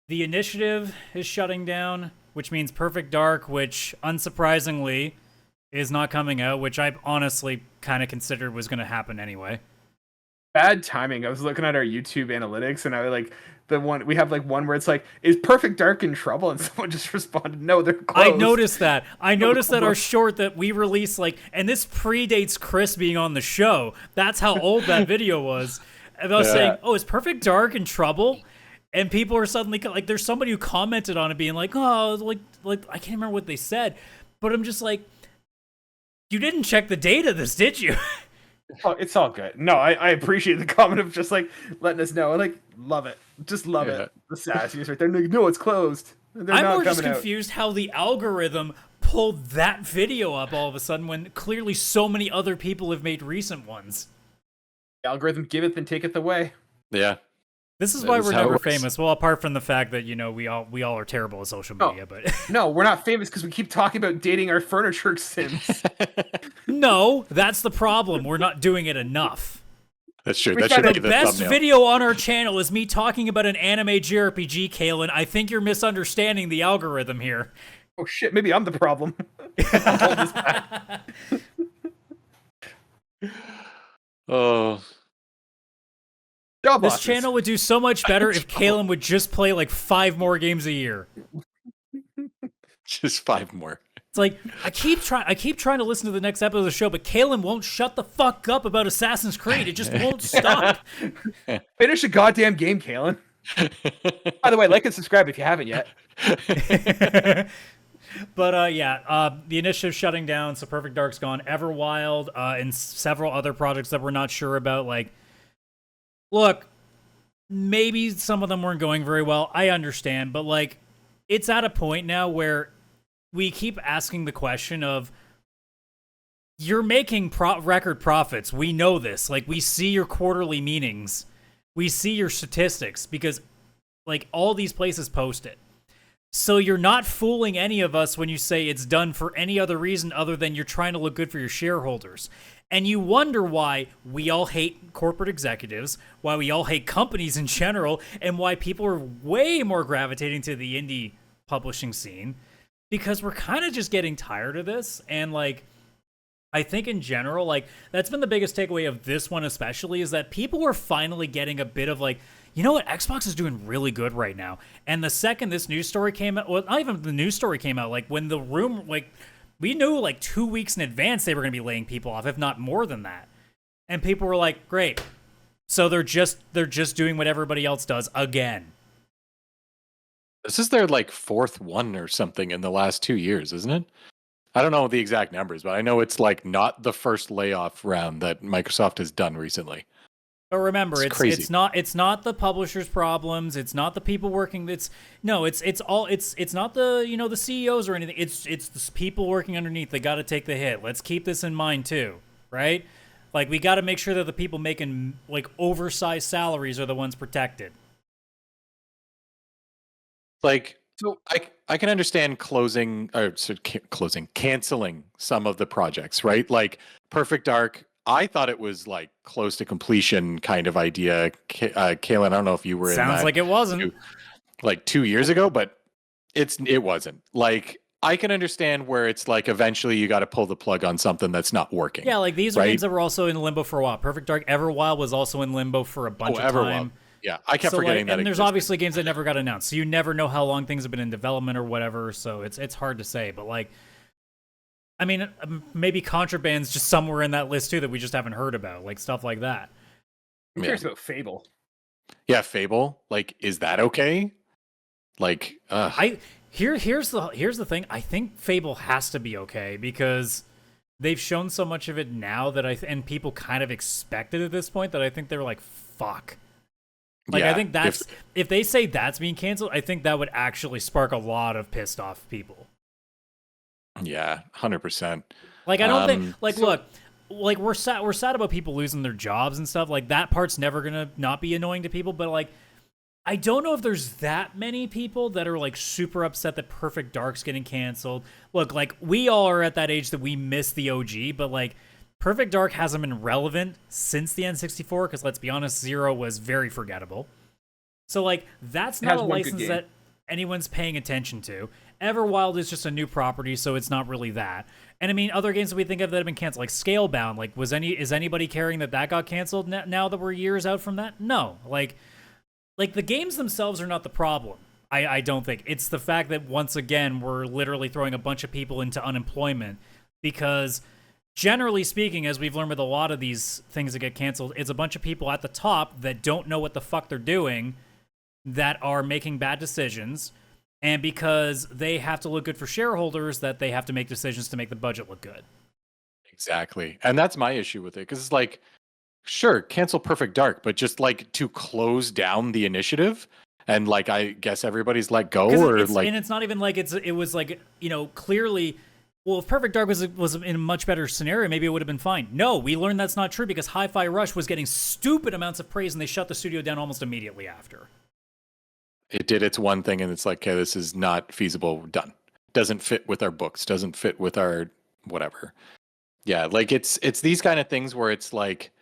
the Initiative is shutting down, which means Perfect Dark, which unsurprisingly is not coming out, which I honestly kind of considered was going to happen anyway. Bad timing. I was looking at our YouTube analytics, and I like we have like one where it's like, is Perfect Dark in trouble? And someone just responded, no, they're closed. I noticed that our short that we released, like, and this predates Chris being on the show. That's how old that video was. And I was saying, oh, is Perfect Dark in trouble? And people are suddenly like, there's somebody who commented on it being like, oh, like I can't remember what they said, but I'm just like, you didn't check the date of this, did you? Oh, it's all good. No, I appreciate the comment of just like letting us know. I like love it. Just love it. The sassiness right there. Like, no, it's closed. I'm more just confused how the algorithm pulled that video up all of a sudden when clearly so many other people have made recent ones. The algorithm giveth and taketh away. Yeah. This is why we're never famous. Well, apart from the fact that, you know, we all are terrible at social media, but no, we're not famous because we keep talking about dating our furniture sims. No, that's the problem. We're not doing it enough. That's true. That should be the best thumbnail. video on our channel is me talking about an anime JRPG, Kaylan. I think you're misunderstanding the algorithm here. Oh shit, maybe I'm the problem. I'll hold this back. Oh. This channel would do so much better if Kaylan would just play like 5 more games a year. Just 5 more. It's like I keep trying to listen to the next episode of the show, but Kaylan won't shut the fuck up about Assassin's Creed. It just won't stop. Finish a goddamn game, Kaylan. By the way, like and subscribe if you haven't yet. But the Initiative shutting down, so Perfect Dark's gone. Everwild and several other projects that we're not sure about, like. Look, maybe some of them weren't going very well. I understand, but like, it's at a point now where we keep asking the question of, you're making record profits. We know this. Like, we see your quarterly meetings. We see your statistics because, like, all these places post it. So you're not fooling any of us when you say it's done for any other reason other than you're trying to look good for your shareholders. And you wonder why we all hate corporate executives, why we all hate companies in general, and why people are way more gravitating to the indie publishing scene. Because we're kind of just getting tired of this. And, like, I think in general, like, that's been the biggest takeaway of this one especially, is that people are finally getting a bit of, like, you know what, Xbox is doing really good right now. And the second this news story came out, well, not even the news story came out, like, when the room, like, we knew, like, 2 weeks in advance they were going to be laying people off, if not more than that. And people were like, great. So they're just doing what everybody else does again. This is their, like, fourth one or something in the last 2 years, isn't it? I don't know the exact numbers, but I know it's, like, not the first layoff round that Microsoft has done recently. But remember, it's not the publishers' problems. It's not the people working. It's not the, you know, the CEOs or anything. It's the people working underneath. They got to take the hit. Let's keep this in mind too, right? Like, we got to make sure that the people making, like, oversized salaries are the ones protected. Like, so I can understand canceling some of the projects, right? Like Perfect Dark, I thought it was, like, close to completion kind of idea. Kaylan, I don't know if you were in that. Sounds like it wasn't. Like 2 years ago, but it wasn't. Like, I can understand where it's like eventually you got to pull the plug on something that's not working. Yeah, like, these are games that were also in limbo for a while. Perfect Dark Everwild was also in limbo for a bunch of time. Yeah, I kept forgetting that. And there's obviously games that never got announced, so you never know how long things have been in development or whatever. So it's hard to say, but, like, I mean, maybe Contraband's just somewhere in that list too that we just haven't heard about, like stuff like that. Who cares about Fable? Yeah, Fable. Like, is that okay? Like, here's the thing. I think Fable has to be okay because they've shown so much of it now that and people kind of expect it at this point that I think they're like, fuck. Like, yeah, I think that's if they say that's being canceled, I think that would actually spark a lot of pissed off people. Yeah, 100%. Like, I don't think, like, look, like, we're sad about people losing their jobs and stuff. Like, that part's never gonna not be annoying to people. But, like, I don't know if there's that many people that are, like, super upset that Perfect Dark's getting canceled. Look, like, we all are at that age that we miss the OG, but, like, Perfect Dark hasn't been relevant since the N64 because, let's be honest, Zero was very forgettable. So, like, that's not a license that anyone's paying attention to. Everwild is just a new property, so it's not really that. And I mean, other games that we think of that have been canceled, like Scalebound, like, is anybody caring that got canceled now that we're years out from that? No. Like the games themselves are not the problem. I don't think. It's the fact that, once again, we're literally throwing a bunch of people into unemployment because, generally speaking, as we've learned with a lot of these things that get canceled, it's a bunch of people at the top that don't know what the fuck they're doing, that are making bad decisions, and because they have to look good for shareholders, that they have to make decisions to make the budget look good. Exactly. And that's my issue with it, because it's like, sure, cancel Perfect Dark, but just, like, to close down the initiative, and, like, I guess everybody's let go, or like, and it's not even like it was like, you know, clearly, well, if Perfect Dark was in a much better scenario, maybe it would have been fine. No, we learned that's not true because Hi-Fi Rush was getting stupid amounts of praise, and they shut the studio down almost immediately after. It did its one thing, and it's like, okay, this is not feasible. We're done. Doesn't fit with our books. Doesn't fit with our whatever. Yeah, like, it's these kind of things where it's like,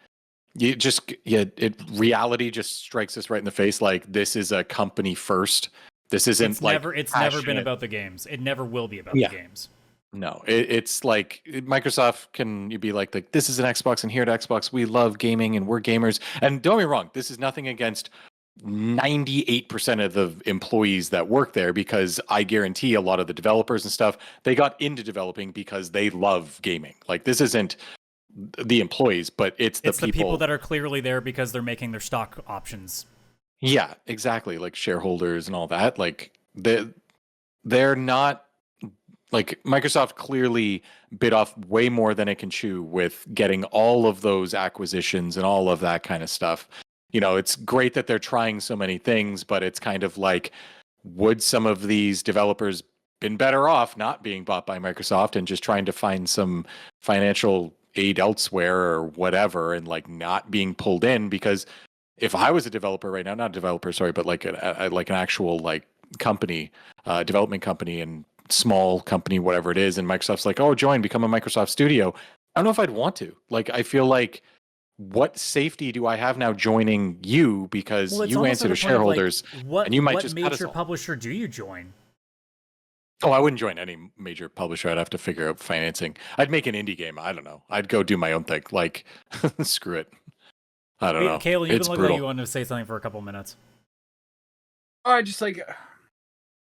reality just strikes us right in the face. Like, this is a company first. This isn't it's never been about the games. It never will be about the games. No, it's like Microsoft can be like, this is an Xbox, and here at Xbox we love gaming and we're gamers. And don't get me wrong, this is nothing against 98% of the employees that work there, because I guarantee a lot of the developers and stuff, they got into developing because they love gaming. Like, this isn't the employees, but it's the people that are clearly there because they're making their stock options. Yeah, exactly. Like, shareholders and all that. Like, they're not, like, Microsoft clearly bit off way more than it can chew with getting all of those acquisitions and all of that kind of stuff. You know, it's great that they're trying so many things, but it's kind of like, would some of these developers been better off not being bought by Microsoft and just trying to find some financial aid elsewhere or whatever, and like not being pulled in. Because if I was a developer right now, not a developer, sorry, but like an actual like company, development company and small company, whatever it is, and Microsoft's like, oh, become a Microsoft studio. I don't know if I'd want to. Like, I feel like, what safety do I have now joining you, because you answer to shareholders, and you might just cut us off. What major publisher do you join? Oh, I wouldn't join any major publisher. I'd have to figure out financing. I'd make an indie game. I don't know. I'd go do my own thing. Like, screw it. I don't know. Kaylan, you've been looking like you wanted to say something for a couple minutes. I just like,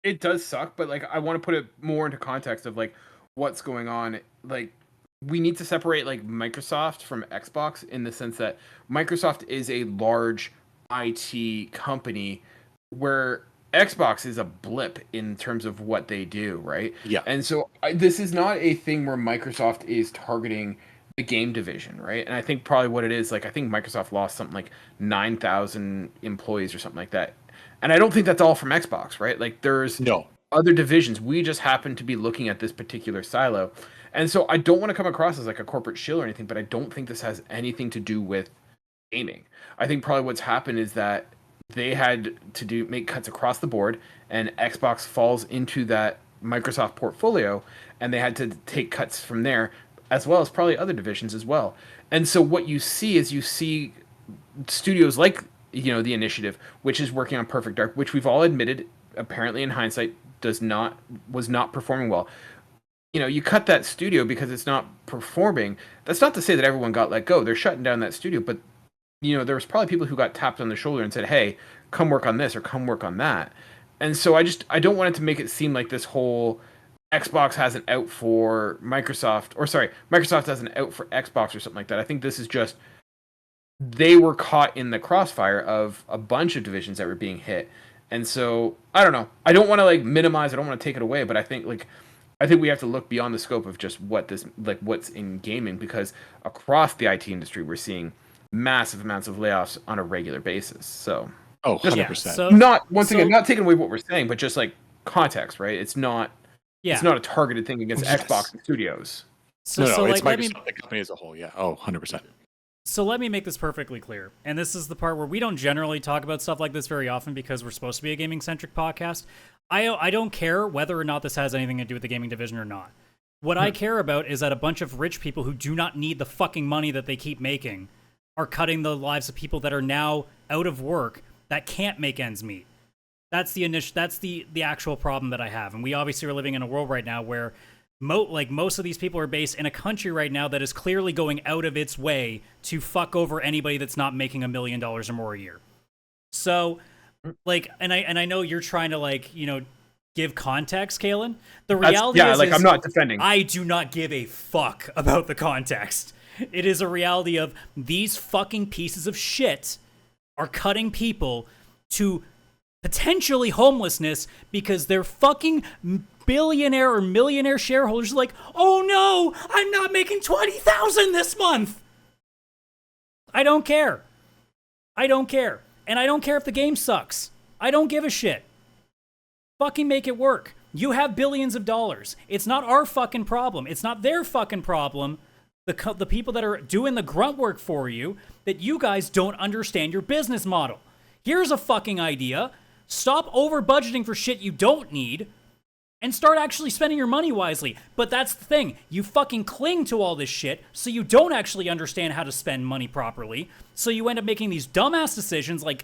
it does suck, but like I want to put it more into context of like what's going on. Like, we need to separate like Microsoft from Xbox, in the sense that Microsoft is a large IT company where Xbox is a blip in terms of what they do, right? Yeah. And so this is not a thing where Microsoft is targeting the game division, right? And I think probably what it is, like, I think Microsoft lost something like 9,000 employees or something like that. And I don't think that's all from Xbox, right? Like, there's other divisions. We just happen to be looking at this particular silo. And so I don't want to come across as like a corporate shill or anything, but I don't think this has anything to do with gaming. I think probably what's happened is that they had to make cuts across the board, and Xbox falls into that Microsoft portfolio, and they had to take cuts from there, as well as probably other divisions as well. And so what you see is studios like, the Initiative, which is working on Perfect Dark, which we've all admitted, apparently in hindsight, was not performing well. You cut that studio because it's not performing. That's not to say that everyone got let go. They're shutting down that studio, but there was probably people who got tapped on the shoulder and said, hey, come work on this or come work on that. And so I don't want it to make it seem like this whole Xbox has an out for Microsoft, or sorry, Microsoft has an out for Xbox or something like that. I think this is just, they were caught in the crossfire of a bunch of divisions that were being hit. And so, I don't know. I don't want to like minimize, I don't want to take it away, but I think we have to look beyond the scope of just what's in gaming, because across the IT industry, we're seeing massive amounts of layoffs on a regular basis. So, 100%. So, not taking away what we're saying, but just like context, right? It's not a targeted thing against Xbox and studios. So it's Microsoft, the company as a whole. Yeah. 100%. So let me make this perfectly clear. And this is the part where we don't generally talk about stuff like this very often, because we're supposed to be a gaming-centric podcast. I don't care whether or not this has anything to do with the gaming division or not. What I care about is that a bunch of rich people who do not need the fucking money that they keep making are cutting the lives of people that are now out of work that can't make ends meet. That's the actual problem that I have. And we obviously are living in a world right now where most of these people are based in a country right now that is clearly going out of its way to fuck over anybody that's not making $1 million or more a year. So, like, and I know you're trying to give context, Kaylan. The reality is I'm not defending. I do not give a fuck about the context. It is a reality of these fucking pieces of shit are cutting people to potentially homelessness because they're fucking billionaire or millionaire shareholders are like, oh no, I'm not making $20,000 this month. I don't care. And I don't care if the game sucks. I don't give a shit. Fucking make it work. You have billions of dollars. It's not our fucking problem. It's not their fucking problem. The people that are doing the grunt work for you, that you guys don't understand your business model. Here's a fucking idea. Stop over budgeting for shit you don't need and start actually spending your money wisely. But that's the thing. You fucking cling to all this shit so you don't actually understand how to spend money properly. So you end up making these dumbass decisions like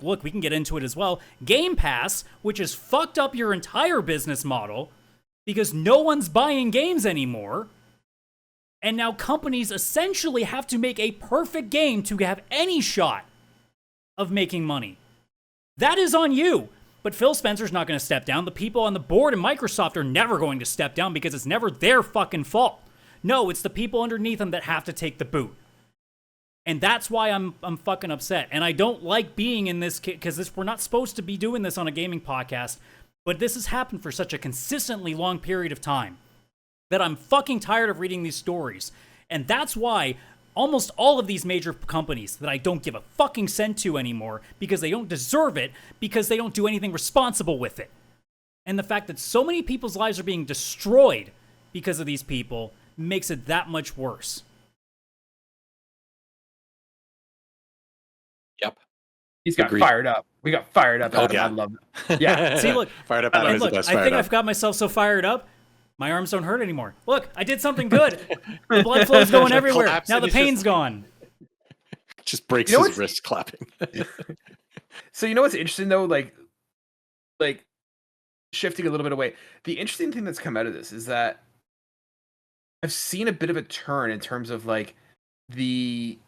look, we can get into it as well. Game Pass, which has fucked up your entire business model because no one's buying games anymore. And now companies essentially have to make a perfect game to have any shot of making money. That is on you. But Phil Spencer's not going to step down. The people on the board in Microsoft are never going to step down because it's never their fucking fault. No, it's the people underneath them that have to take the boot. And that's why I'm fucking upset. And I don't like being in this because we're not supposed to be doing this on a gaming podcast. But this has happened for such a consistently long period of time that I'm fucking tired of reading these stories. And that's why almost all of these major companies that I don't give a fucking cent to anymore, because they don't deserve it, because they don't do anything responsible with it. And the fact that so many people's lives are being destroyed because of these people makes it that much worse. Yep. He's got fired up. We got fired up. Oh, Adam. yeah. I love it. Yeah. See, look. Fired up. Adam is the best I fired think up. I've got myself so fired up, my arms don't hurt anymore. Look, I did something good. The blood flow's going everywhere. Now the pain's gone. Just breaks his wrist clapping. So you know what's interesting though? Like shifting a little bit away. The interesting thing that's come out of this is that I've seen a bit of a turn in terms of like the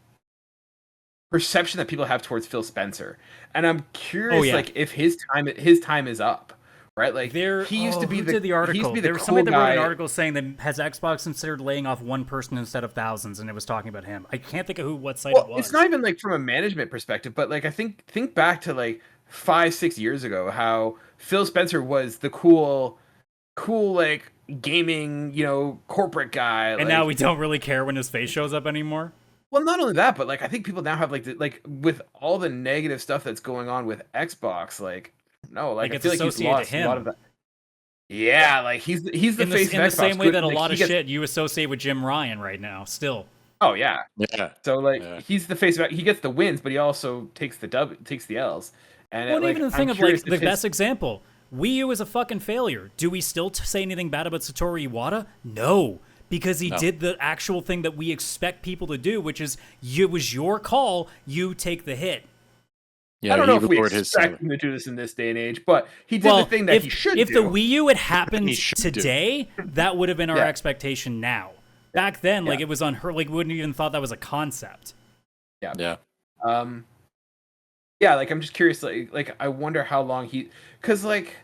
perception that people have towards Phil Spencer, and I'm curious, like if his time is up, right? Like he used to be the article. He used to be there the was cool somebody that wrote guy. an article saying that has Xbox considered laying off one person instead of thousands, and it was talking about him. I can't think of what site it was. It's not even like from a management perspective, but like I think back to like 5-6 years ago, how Phil Spencer was the cool like gaming, corporate guy, and now we don't really care when his face shows up anymore. Well, not only that, but like I think people now have like with all the negative stuff that's going on with Xbox, like no, like I it's feel like he's lost a lot of that. Yeah, like he's the face of Xbox. In the same way that a lot of shit you associate with Jim Ryan right now, still. Oh yeah. So like he's the face of. He gets the wins, but he also takes the L's. And even the thing of like the best example, Wii U is a fucking failure. Do we still say anything bad about Satoru Iwata? No. Because he did the actual thing that we expect people to do, which is it was your call, you take the hit. Yeah, I don't know if we expect him to do this in this day and age, but he did the thing that he should do. If the Wii U had happened today, that would have been our expectation now. Back then, like it was unheard, like we wouldn't even thought that was a concept. Yeah. Yeah. Yeah, like I'm just curious, like I wonder how long because like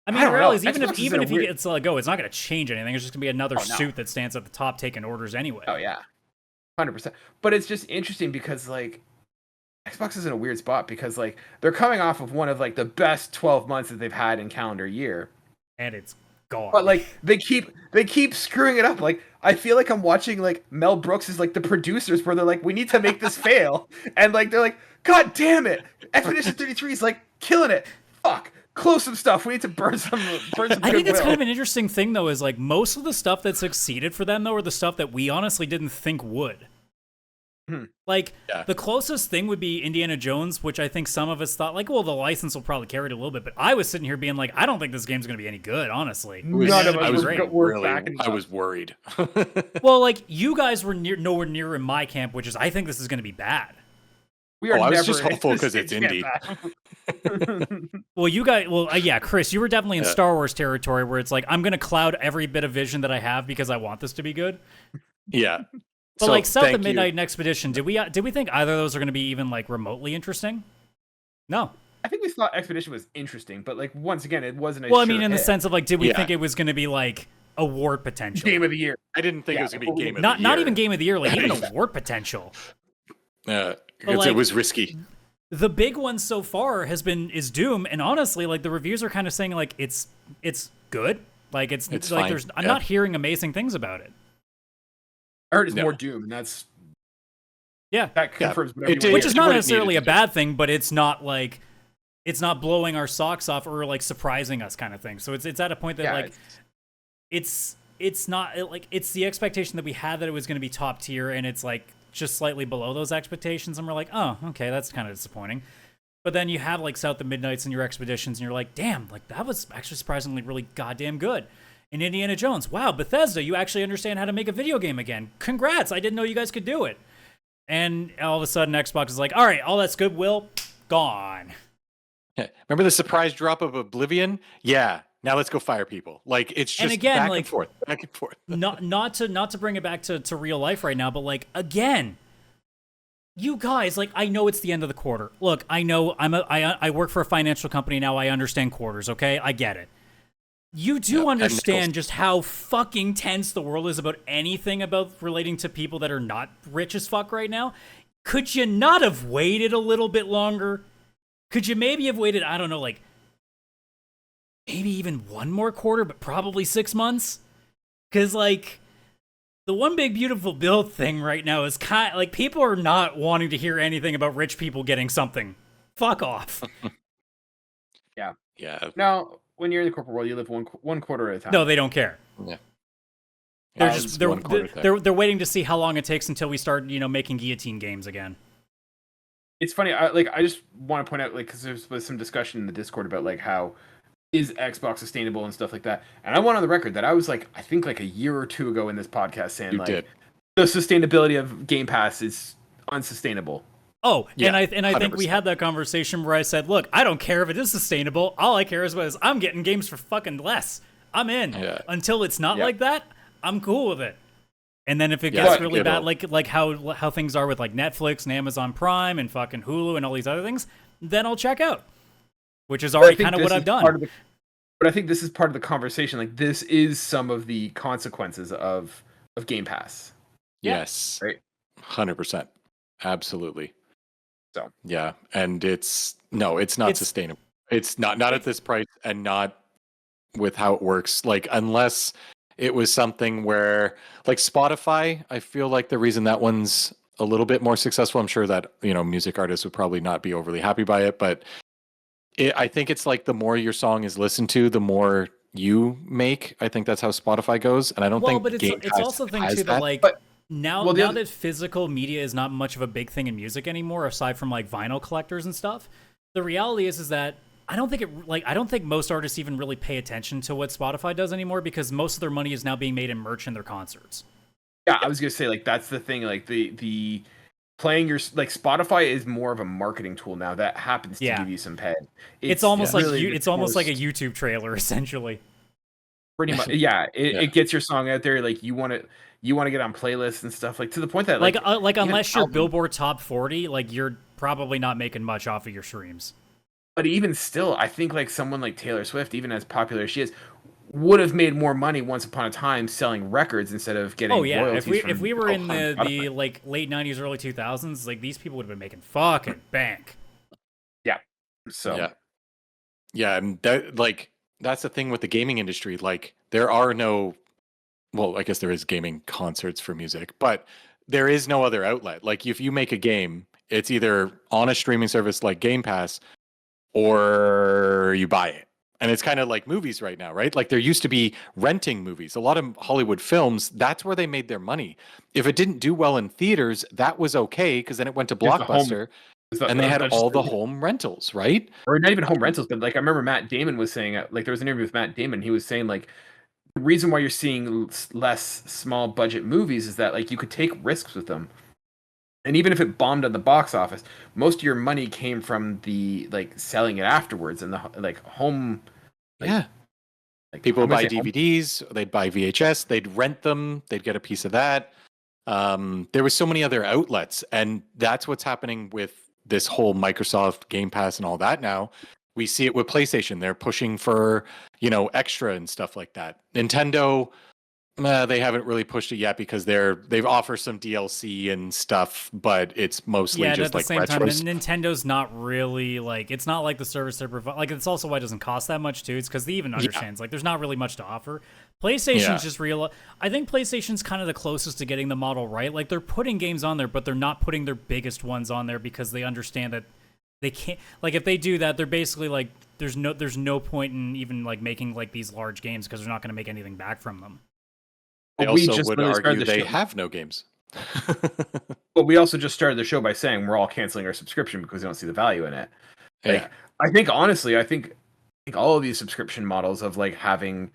I mean, I realize even if he gets let go, it's not going to change anything. It's just going to be another suit that stands at the top taking orders anyway. Oh yeah, 100%. But it's just interesting because like Xbox is in a weird spot because like they're coming off of one of like the best 12 months that they've had in calendar year, and it's gone. But like they keep screwing it up. Like I feel like I'm watching like Mel Brooks is like the producers where they're like, we need to make this fail, and like they're like, God damn it, Expedition 33 is like killing it. Fuck. Close some stuff. We need to burn some. I think it's kind of an interesting thing, though, is like most of the stuff that succeeded for them, though, are the stuff that we honestly didn't think would. Like, the closest thing would be Indiana Jones, which I think some of us thought, like, well, the license will probably carry it a little bit. But I was sitting here being like, I don't think this game's going to be any good, honestly. None of us I was worried. Well, like, you guys were nowhere near in my camp, which is I think this is going to be bad. I was just hopeful because it's indie. Well, yeah, Chris, you were definitely in Star Wars territory where it's like, I'm going to cloud every bit of vision that I have because I want this to be good. Yeah. But like South of Midnight and Expedition, did we think either of those are going to be even like remotely interesting? No. I think we thought Expedition was interesting, but like once again, it wasn't. Well, I mean, in the sense of like, did we think it was going to be like award potential? Game of the year. I didn't think it was going to be game of the year. Not even game of the year, like even award potential. It was risky. The big one so far is Doom, and honestly, like the reviews are kind of saying like it's good. Like it's like fine. I'm not hearing amazing things about it. I heard it's more Doom, and that's that confirms which is not necessarily a bad thing, but it's not like it's not blowing our socks off or like surprising us kind of thing. So it's at a point that like it's not like it's the expectation that we had that it was going to be top tier, and it's like just slightly below those expectations, and we're like, oh, okay, that's kind of disappointing. But then you have like South of Midnights and your Expeditions, and you're like, damn, like that was actually surprisingly really goddamn good. And Indiana Jones, wow, Bethesda, you actually understand how to make a video game again. Congrats, I didn't know you guys could do it. And all of a sudden, Xbox is like, all right, all that's goodwill, gone. Yeah. Remember the surprise drop of Oblivion? Yeah. Now let's go fire people. Like it's just back and forth. Not to bring it back to real life right now, but like again, you guys, like I know it's the end of the quarter. Look, I know I work for a financial company now. I understand quarters. Okay, I get it. You do understand just how fucking tense the world is about anything about relating to people that are not rich as fuck right now. Could you not have waited a little bit longer? Could you maybe have waited? I don't know, like. Maybe even one more quarter, but probably 6 months. Because, like, the one big beautiful bill thing right now is kind of, like, people are not wanting to hear anything about rich people getting something. Fuck off. Yeah. Yeah. Now, when you're in the corporate world, you live one quarter at a time. No, they don't care. Yeah. They're waiting to see how long it takes until we start, making guillotine games again. It's funny. I just want to point out, because there was some discussion in the Discord about how is Xbox sustainable and stuff like that. And I went on the record that I was I think a year or two ago in this podcast saying the sustainability of Game Pass is unsustainable. Oh, yeah, and I think we had that conversation where I said, look, I don't care if it is sustainable. All I care is I'm getting games for fucking less. I'm in. Yeah. Until it's not like that, I'm cool with it. And then if it gets really bad, like how things are with Netflix and Amazon Prime and fucking Hulu and all these other things, then I'll check out. Which is already kind of what I've done. But I think this is part of the conversation. This is some of the consequences of Game Pass. Yes. Right. 100%. Absolutely. So yeah, and it's not sustainable. It's not at this price, and not with how it works. Unless it was something where Spotify, I feel like the reason that one's a little bit more successful, I'm sure that music artists would probably not be overly happy by it, but I think it's the more your song is listened to, the more you make. I think that's how Spotify goes, and I don't think. But it's also a thing too that now that physical media is not much of a big thing in music anymore, aside from vinyl collectors and stuff. The reality is that I don't think most artists even really pay attention to what Spotify does anymore, because most of their money is now being made in merch in their concerts. Yeah, I was gonna say that's the thing. The playing your Spotify is more of a marketing tool now that happens to give you some pay. It's almost it's almost like a YouTube trailer essentially. Pretty much, yeah. It gets your song out there. You want to get on playlists and stuff, to the point that unless you're Billboard Top 40, you're probably not making much off of your streams. But even still, I think someone like Taylor Swift, even as popular as she is, would have made more money once upon a time selling records instead of getting royalties. If we were in the late 90s, early 2000s, these people would have been making fucking bank. Yeah. So yeah, and that that's the thing with the gaming industry. There are no, well, I guess there is gaming concerts for music, but there is no other outlet. If you make a game, it's either on a streaming service like Game Pass, or you buy it. And it's kind of like movies right now, right? There used to be renting movies. A lot of Hollywood films, that's where they made their money. If it didn't do well in theaters, that was okay, because then it went to Blockbuster, and they had all the home rentals, right? Or not even home rentals, but I remember Matt Damon was saying, there was an interview with Matt Damon. He was saying, the reason why you're seeing less small budget movies is that, you could take risks with them. And even if it bombed at the box office, most of your money came from the selling it afterwards and the home. People would buy DVDs, they'd buy VHS, they'd rent them, they'd get a piece of that. There was so many other outlets, and that's what's happening with this whole Microsoft Game Pass and all that now. We see it with PlayStation. They're pushing for, extra and stuff like that. Nintendo, they haven't really pushed it yet, because they've offered some DLC and stuff, but it's mostly just at the same retros. time, Nintendo's not really it's not like the service they provide. It's also why it doesn't cost that much too. It's because they even understands there's not really much to offer. PlayStation's just real. I think PlayStation's kind of the closest to getting the model right. They're putting games on there, but they're not putting their biggest ones on there because they understand that they can't. If they do that, they're basically there's no point in even making these large games, because they're not going to make anything back from them. They also would argue they have no games. But we also just started the show by saying we're all canceling our subscription because we don't see the value in it. I think honestly, I think all of these subscription models of having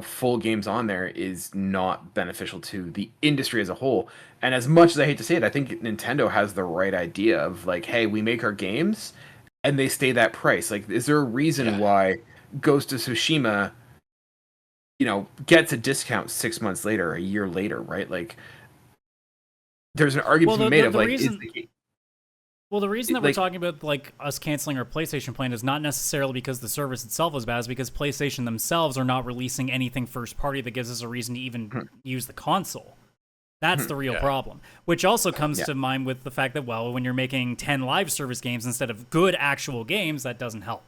full games on there is not beneficial to the industry as a whole. And as much as I hate to say it, I think Nintendo has the right idea of hey, we make our games and they stay that price. Is there a reason why Ghost of Tsushima gets a discount 6 months later, a year later, right? There's an argument to be made of the reason that we're talking about us canceling our PlayStation plan is not necessarily because the service itself is bad, it's because PlayStation themselves are not releasing anything first party that gives us a reason to even use the console. That's the real problem, which also comes to mind with the fact that, when you're making 10 live service games instead of good actual games, that doesn't help.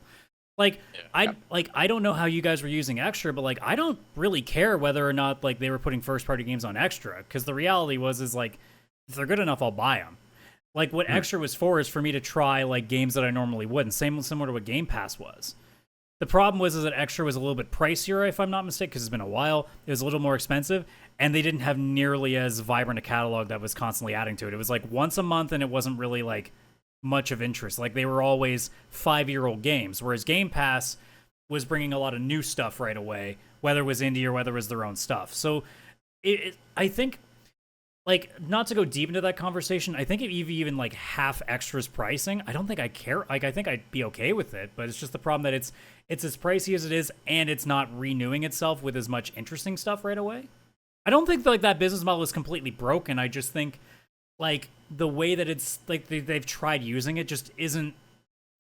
I don't know how you guys were using Extra, but I don't really care whether or not they were putting first party games on Extra, because the reality is if they're good enough, I'll buy them. What Extra was for is for me to try games that I normally wouldn't. Similar to what Game Pass was. The problem was is that Extra was a little bit pricier, if I'm not mistaken, because it's been a while. It was a little more expensive, and they didn't have nearly as vibrant a catalog that was constantly adding to it. It was like once a month, and it wasn't really like much of interest. Like they were always 5-year-old games, whereas Game Pass was bringing a lot of new stuff right away, whether it was indie or whether it was their own stuff. So I think, like, not to go deep into that conversation, I think if even like half Extra's pricing, I don't think I care. Like, I think I'd be okay with it, but it's just the problem that it's as pricey as it is, and it's not renewing itself with as much interesting stuff right away. I don't think like that business model is completely broken. I just think like the way that it's like they've tried using it just isn't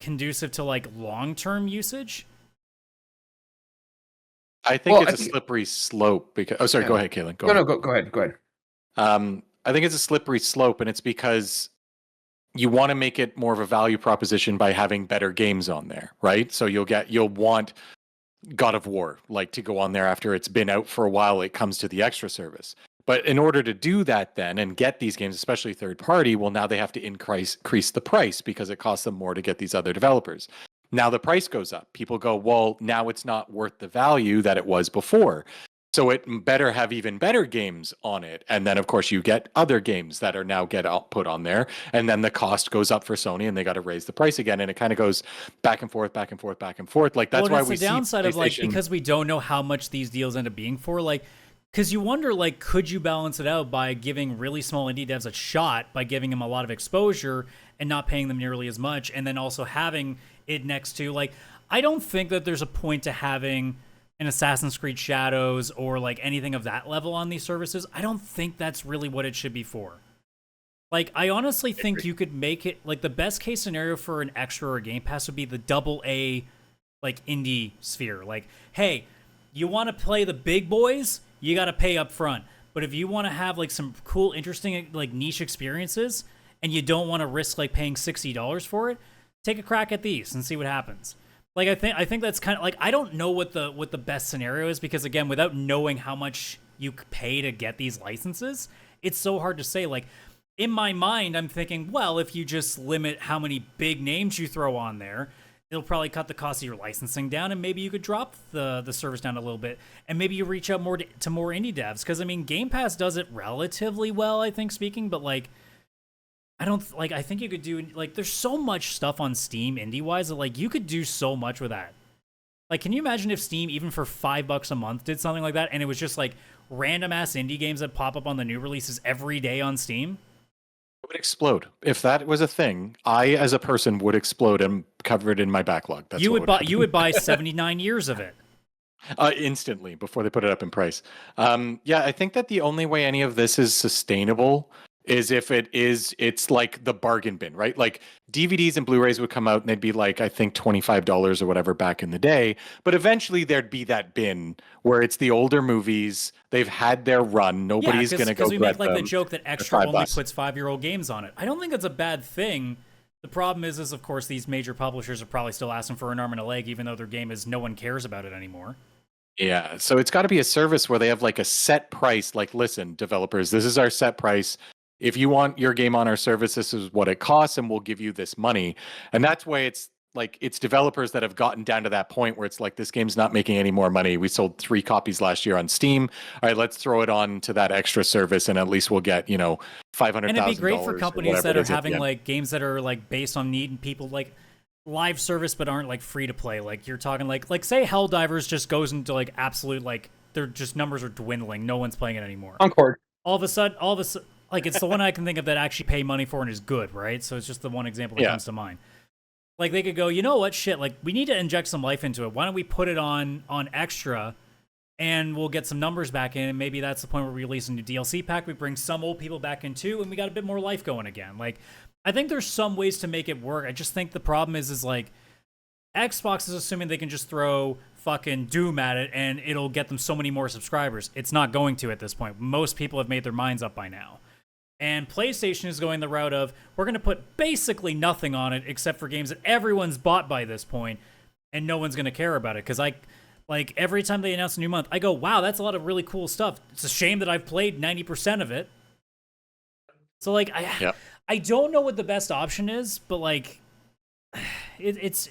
conducive to like long-term usage. I think it's a slippery slope because go ahead, Kaylan. Go ahead. I think it's a slippery slope, and it's because you want to make it more of a value proposition by having better games on there, right? So you'll want God of War like to go on there after it's been out for a while. It comes to the Extra service. But in order to do that then and get these games, especially third party, well, now they have to increase the price because it costs them more to get these other developers. Now the price goes up. People go, well, now it's not worth the value that it was before. So it better have even better games on it. And then, of course, you get other games that are now put on there. And then the cost goes up for Sony and they got to raise the price again. And it kind of goes back and forth, back and forth, back and forth. Like, that's why we see the downside of, like, because we don't know how much these deals end up being for, like, because you wonder, like, could you balance it out by giving really small indie devs a shot by giving them a lot of exposure and not paying them nearly as much, and then also having it next to, like, I don't think that there's a point to having an Assassin's Creed Shadows or like anything of that level on these services. I don't think that's really what it should be for. Like, I honestly think you could make it, like, the best case scenario for an Extra or Game Pass would be the AA, like, indie sphere. Like, hey, you want to play the big boys? You got to pay up front. But if you want to have like some cool, interesting, like, niche experiences, and you don't want to risk like paying $60 for it, take a crack at these and see what happens. Like, I think that's kind of like, I don't know what the best scenario is, because again, without knowing how much you pay to get these licenses, it's so hard to say. Like, in my mind, I'm thinking, well, if you just limit how many big names you throw on there, it'll probably cut the cost of your licensing down, and maybe you could drop the service down a little bit, and maybe you reach out more to more indie devs. Because I mean, Game Pass does it relatively well, I think, speaking, but like, I think you could do, like, there's so much stuff on Steam indie wise that, like, you could do so much with that. Like, can you imagine if Steam, even for $5 a month, did something like that, and it was just like random ass indie games that pop up on the new releases every day on Steam? It would explode. If that was a thing, I, as a person, would explode and cover it in my backlog. That's you would buy 79 years of it. Instantly, before they put it up in price. Yeah, I think that the only way any of this is sustainable is if it's like the bargain bin, right? Like, DVDs and Blu-rays would come out and they'd be like, I think $25 or whatever back in the day. But eventually there'd be that bin where it's the older movies. They've had their run. Nobody's going to go get them. Because we make like the joke that Extra only puts 5-year-old games on it. I don't think that's a bad thing. The problem is of course, these major publishers are probably still asking for an arm and a leg, even though their game is, no one cares about it anymore. Yeah, so it's got to be a service where they have like a set price. Like, listen, developers, this is our set price. If you want your game on our service, this is what it costs, and we'll give you this money. And that's why it's like, it's developers that have gotten down to that point where it's like, this game's not making any more money. We sold 3 copies last year on Steam. All right, let's throw it on to that Extra service, and at least we'll get, $500,000. And it'd be great for companies that are having like games that are like based on need and people like live service but aren't like free to play. Like, you're talking like say Helldivers just goes into like absolute, like, they're just, numbers are dwindling. No one's playing it anymore. Encore. All of a sudden, like, it's the one I can think of that actually pay money for and is good, right? So it's just the one example that comes to mind. Like, they could go, you know what, shit, like, we need to inject some life into it. Why don't we put it on Extra, and we'll get some numbers back in, and maybe that's the point where we release a new DLC pack, we bring some old people back in too, and we got a bit more life going again. Like, I think there's some ways to make it work. I just think the problem is like, Xbox is assuming they can just throw fucking Doom at it, and it'll get them so many more subscribers. It's not going to at this point. Most people have made their minds up by now. And PlayStation is going the route of, we're going to put basically nothing on it except for games that everyone's bought by this point, and no one's going to care about it. Because like every time they announce a new month, I go, wow, that's a lot of really cool stuff. It's a shame that I've played 90% of it. So like, I don't know what the best option is, but like, it's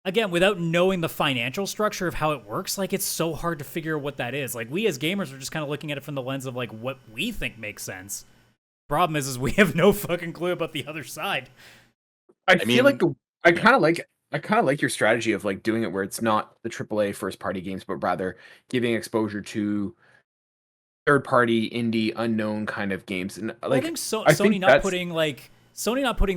again, without knowing the financial structure of how it works, like, it's so hard to figure out what that is. Like, we as gamers are just kind of looking at it from the lens of, like, what we think makes sense. Problem is we have no fucking clue about the other side. I kind of like your strategy of like doing it where it's not the AAA first party games, but rather giving exposure to third party indie unknown kind of games. And like, I think Sony not putting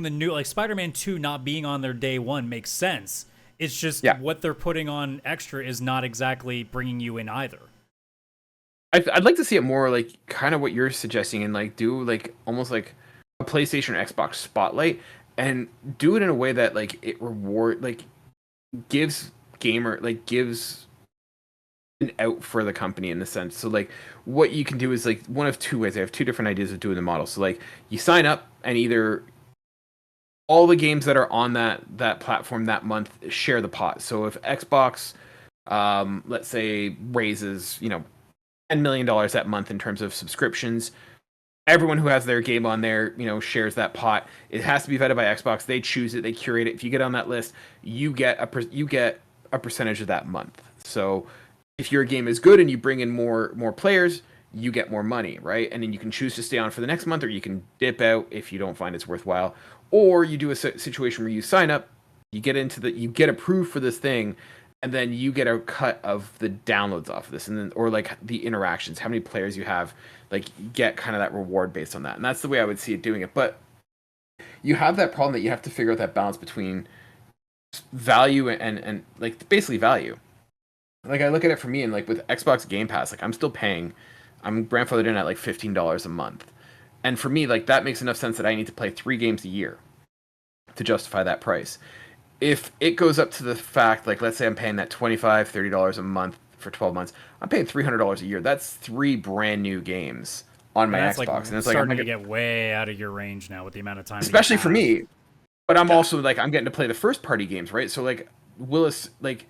the new, like, Spider-Man 2 not being on their day one makes sense. It's just what they're putting on extra is not exactly bringing you in either. I'd like to see it more like kind of what you're suggesting, and like do like almost like a PlayStation or Xbox spotlight, and do it in a way that like it gives an out for the company in the sense. So like what you can do is like one of two ways. I have two different ideas of doing the model. So like you sign up and either all the games that are on that platform that month share the pot. So if Xbox, let's say, raises, $10 million that month in terms of subscriptions, everyone who has their game on there, shares that pot. It has to be vetted by Xbox. They choose it. They curate it. If you get on that list, you get a percentage of that month. So if your game is good and you bring in more players, you get more money, right? And then you can choose to stay on for the next month, or you can dip out if you don't find it's worthwhile. Or you do a situation where you sign up, you get approved for this thing, and then you get a cut of the downloads off of this, and then or like the interactions, how many players you have, like you get kind of that reward based on that. And that's the way I would see it doing it. But you have that problem that you have to figure out that balance between value and like basically value. Like I look at it for me, and like with Xbox Game Pass, like I'm grandfathered in at like $15 a month. And for me, like that makes enough sense that I need to play 3 games a year to justify that price. If it goes up to the fact, like let's say I'm paying that $25, $30 a month for 12 months, I'm paying $300 a year. That's 3 brand new games on my Xbox. Like, and it's starting to get way out of your range now with the amount of time. Especially for me. But I'm also like, I'm getting to play the first party games, right? So like Willis, like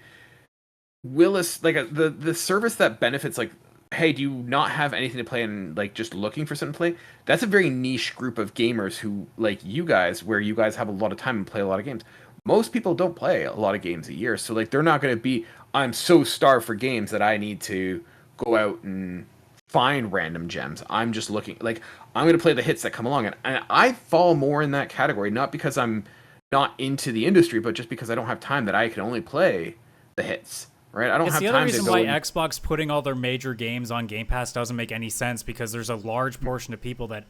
the service that benefits like, hey, do you not have anything to play and like just looking for something to play? That's a very niche group of gamers who like you guys, where you guys have a lot of time and play a lot of games. Most people don't play a lot of games a year, so like they're not going to be, I'm so starved for games that I need to go out and find random gems. I'm just looking, like I'm going to play the hits that come along, and I fall more in that category, not because I'm not into the industry, but just because I don't have time, that I can only play the hits. Right, I don't have time to go. It's the other reason why Xbox putting all their major games on Game Pass doesn't make any sense, because there's a large portion of people that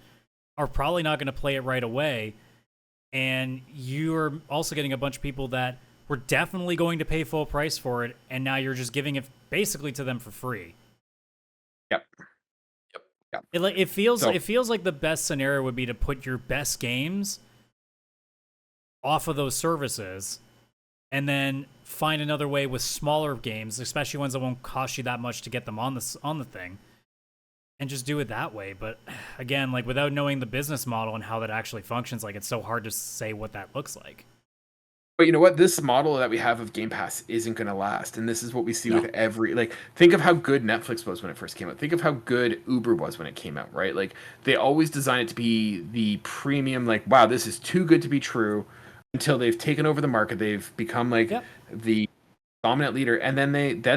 are probably not going to play it right away, and you're also getting a bunch of people that were definitely going to pay full price for it, and now you're just giving it basically to them for free. Yep. It feels like the best scenario would be to put your best games off of those services, and then find another way with smaller games, especially ones that won't cost you that much to get them on the thing, and just do it that way. But again, like without knowing the business model and how that actually functions, like it's so hard to say what that looks like. But you know what? This model that we have of Game Pass isn't going to last, and this is what we see with every, like, think of how good Netflix was when it first came out. Think of how good Uber was when it came out, right? Like they always design it to be the premium, like, wow, this is too good to be true, until they've taken over the market. They've become like the dominant leader, and then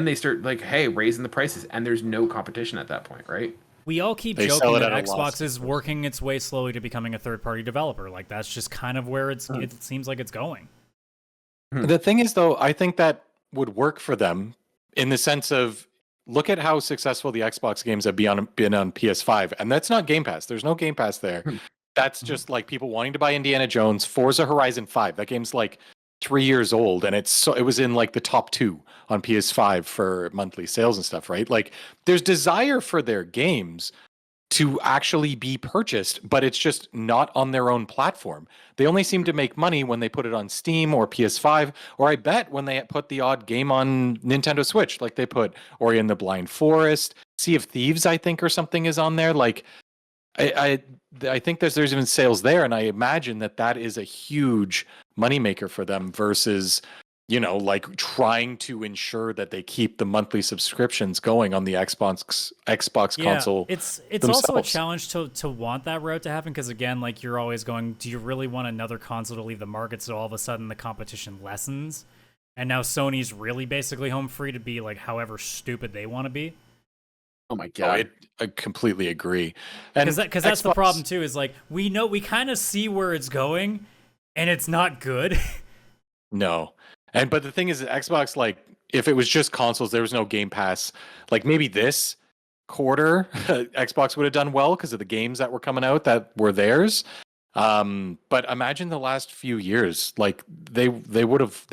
they start like, hey, raising the prices, and there's no competition at that point, right? We all keep joking that Xbox is working its way slowly to becoming a third-party developer. Like that's just kind of where it seems like it's going. The thing is, though, I think that would work for them in the sense of, look at how successful the Xbox games have been on PS5, and that's not Game Pass. There's no Game Pass there. That's just like people wanting to buy Indiana Jones, Forza Horizon 5. That game's like 3 years old, and it was in like the top 2 on PS5 for monthly sales and stuff, right? Like there's desire for their games to actually be purchased, but it's just not on their own platform. They only seem to make money when they put it on Steam or PS5, or I bet when they put the odd game on Nintendo Switch, like they put Ori and the Blind Forest, Sea of Thieves, I think, or something is on there. Like I think there's even sales there, and I imagine that is a huge moneymaker for them versus, like trying to ensure that they keep the monthly subscriptions going on the Xbox console. It's also a challenge to want that route to happen, because again, like you're always going, do you really want another console to leave the market so all of a sudden the competition lessens? And now Sony's really basically home free to be like however stupid they want to be. Oh my god! I completely agree. Because that's the problem too. Is like we kind of see where it's going, and it's not good. No, but the thing is, Xbox, like, if it was just consoles, there was no Game Pass. Like maybe this quarter, Xbox would have done well because of the games that were coming out that were theirs. But imagine the last few years, like they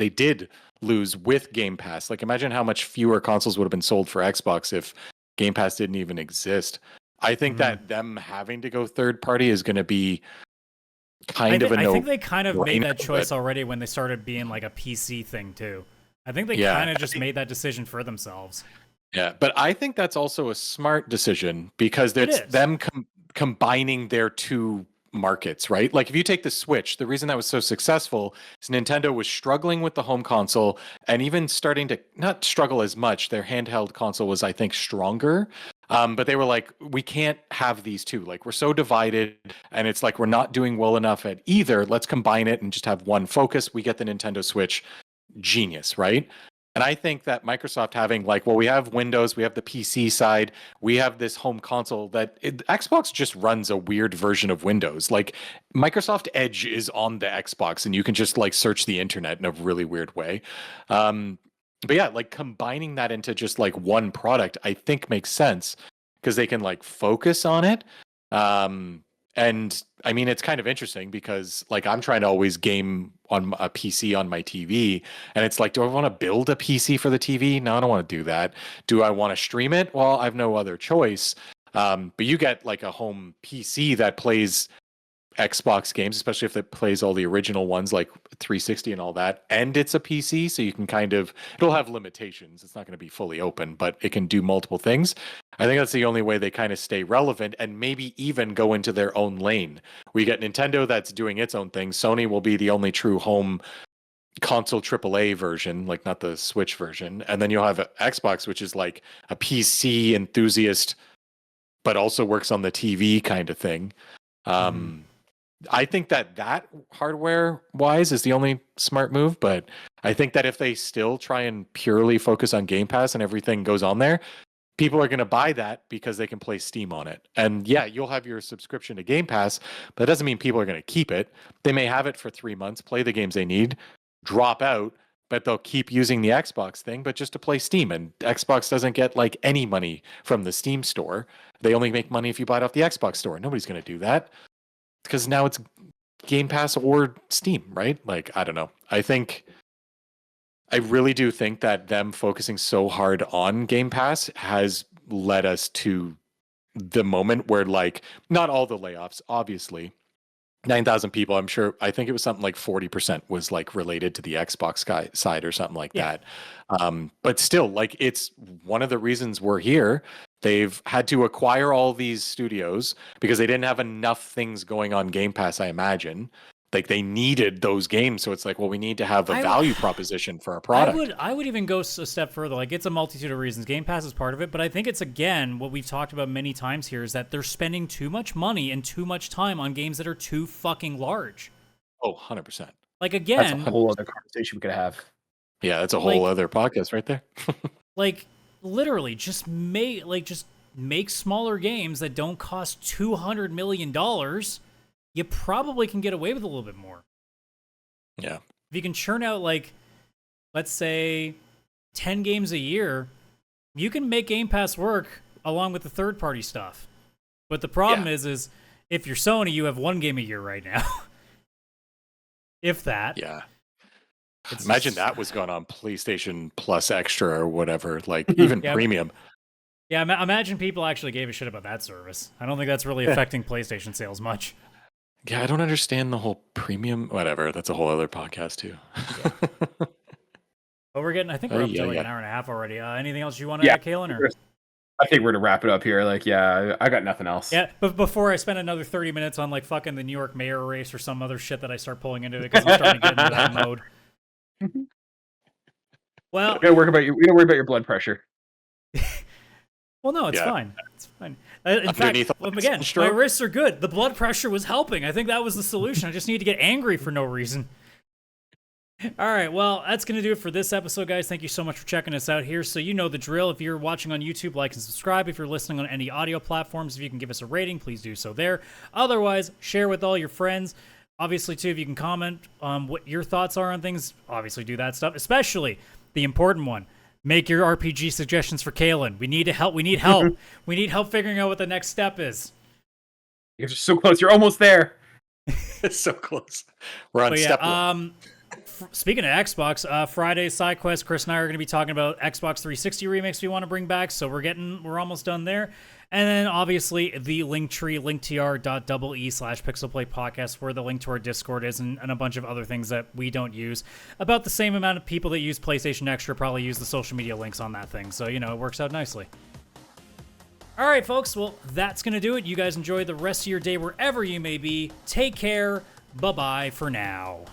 did lose with Game Pass. Like imagine how much fewer consoles would have been sold for Xbox if Game Pass didn't even exist. I think that them having to go third party is going to be I think they kind of made that choice already when they started being like a PC thing too. I think they kind of just made that decision for themselves. Yeah, but I think that's also a smart decision because it's them combining their two markets, right? Like if you take the Switch, the reason that was so successful is Nintendo was struggling with the home console and even starting to not struggle as much. Their handheld console was, I think, stronger. But they were like, we can't have these two. Like we're so divided and it's like we're not doing well enough at either. Let's combine it and just have one focus. We get the Nintendo Switch. Genius, right? And I think that Microsoft having like, well, we have Windows, we have the PC side, we have this home console Xbox just runs a weird version of Windows. Like Microsoft Edge is on the Xbox and you can just like search the internet in a really weird way. But yeah, like combining that into just like one product, I think makes sense because they can like focus on it. And I mean, it's kind of interesting because like I'm trying to always game on a PC on my TV. And it's like, do I want to build a PC for the TV? No, I don't want to do that. Do I want to stream it? Well, I have no other choice. But you get like a home PC that plays Xbox games, especially if it plays all the original ones like 360 and all that, and it's a PC, so you can it'll have limitations. It's not going to be fully open, but it can do multiple things. I think that's the only way they kind of stay relevant and maybe even go into their own lane. We get Nintendo that's doing its own thing. Sony will be the only true home console AAA version, like not the Switch version. And then you'll have Xbox, which is like a PC enthusiast, but also works on the TV kind of thing. I think that hardware wise is the only smart move, but I think that if they still try and purely focus on Game Pass and everything goes on there, people are going to buy that because they can play Steam on it. And yeah, you'll have your subscription to Game Pass, but that doesn't mean people are going to keep it. They may have it for 3 months, play the games they need, drop out, but they'll keep using the Xbox thing, but just to play Steam. And Xbox doesn't get like any money from the Steam store. They only make money if you buy it off the Xbox store. Nobody's going to do that. Because now it's Game Pass or Steam, right? Like, I don't know. I really do think that them focusing so hard on Game Pass has led us to the moment where, like, not all the layoffs, obviously. 9,000 people, I think it was something like 40% was like related to the Xbox side or something like that. But still, like, it's one of the reasons we're here. They've had to acquire all these studios because they didn't have enough things going on Game Pass, I imagine. Like they needed those games, so it's like, well, we need to have a value proposition for our product. I would even go a step further. Like it's a multitude of reasons. Game Pass is part of it, but I think it's again what we've talked about many times here is that they're spending too much money and too much time on games that are too fucking large. Oh, 100%. Like again, that's a whole other conversation we could have. Yeah, that's a whole other podcast right there. Like literally, just make smaller games that don't cost $200 million. You probably can get away with a little bit more. Yeah. If you can churn out, like, let's say 10 games a year, you can make Game Pass work along with the third-party stuff. But the problem is if you're Sony, you have one game a year right now. If that. Yeah. Imagine that was going on PlayStation Plus Extra or whatever, like even premium. Yeah, imagine people actually gave a shit about that service. I don't think that's really affecting PlayStation sales much. Yeah, I don't understand the whole premium, whatever. That's a whole other podcast too. But we're getting, I think we're up to like an hour and a half already. Anything else you want to add, Kaylan? Or? I think we're going to wrap it up here. Like, I got nothing else. Yeah, but before I spend another 30 minutes on like fucking the New York mayor race or some other shit that I start pulling into it because I'm starting to get into that mode. Well, we don't worry about your blood pressure. Well, no, it's fine. It's fine. In fact, again, my wrists are good. The blood pressure was helping. I think that was the solution. I just need to get angry for no reason. All right, well, that's going to do it for this episode, guys. Thank you so much for checking us out here. So you know the drill. If you're watching on YouTube, like and subscribe. If you're listening on any audio platforms, if you can give us a rating, please do so there. Otherwise, share with all your friends. Obviously, too, if you can comment what your thoughts are on things, obviously do that stuff, especially the important one. Make your RPG suggestions for Kaylan. We need help. We need help. We need help figuring out what the next step is. You're so close. You're almost there. It's so close. We're on step one. Speaking of Xbox, Friday's side quest, Chris and I are going to be talking about Xbox 360 remakes we want to bring back, so we're almost done there. And then obviously the Linktree, linktr.ee/PixelPlay Podcast, where the link to our Discord is, and a bunch of other things that we don't use. About the same amount of people that use PlayStation Extra probably use the social media links on that thing, so it works out nicely. All right, folks, well, that's going to do it. You guys enjoy the rest of your day wherever you may be. Take care. Bye-bye for now.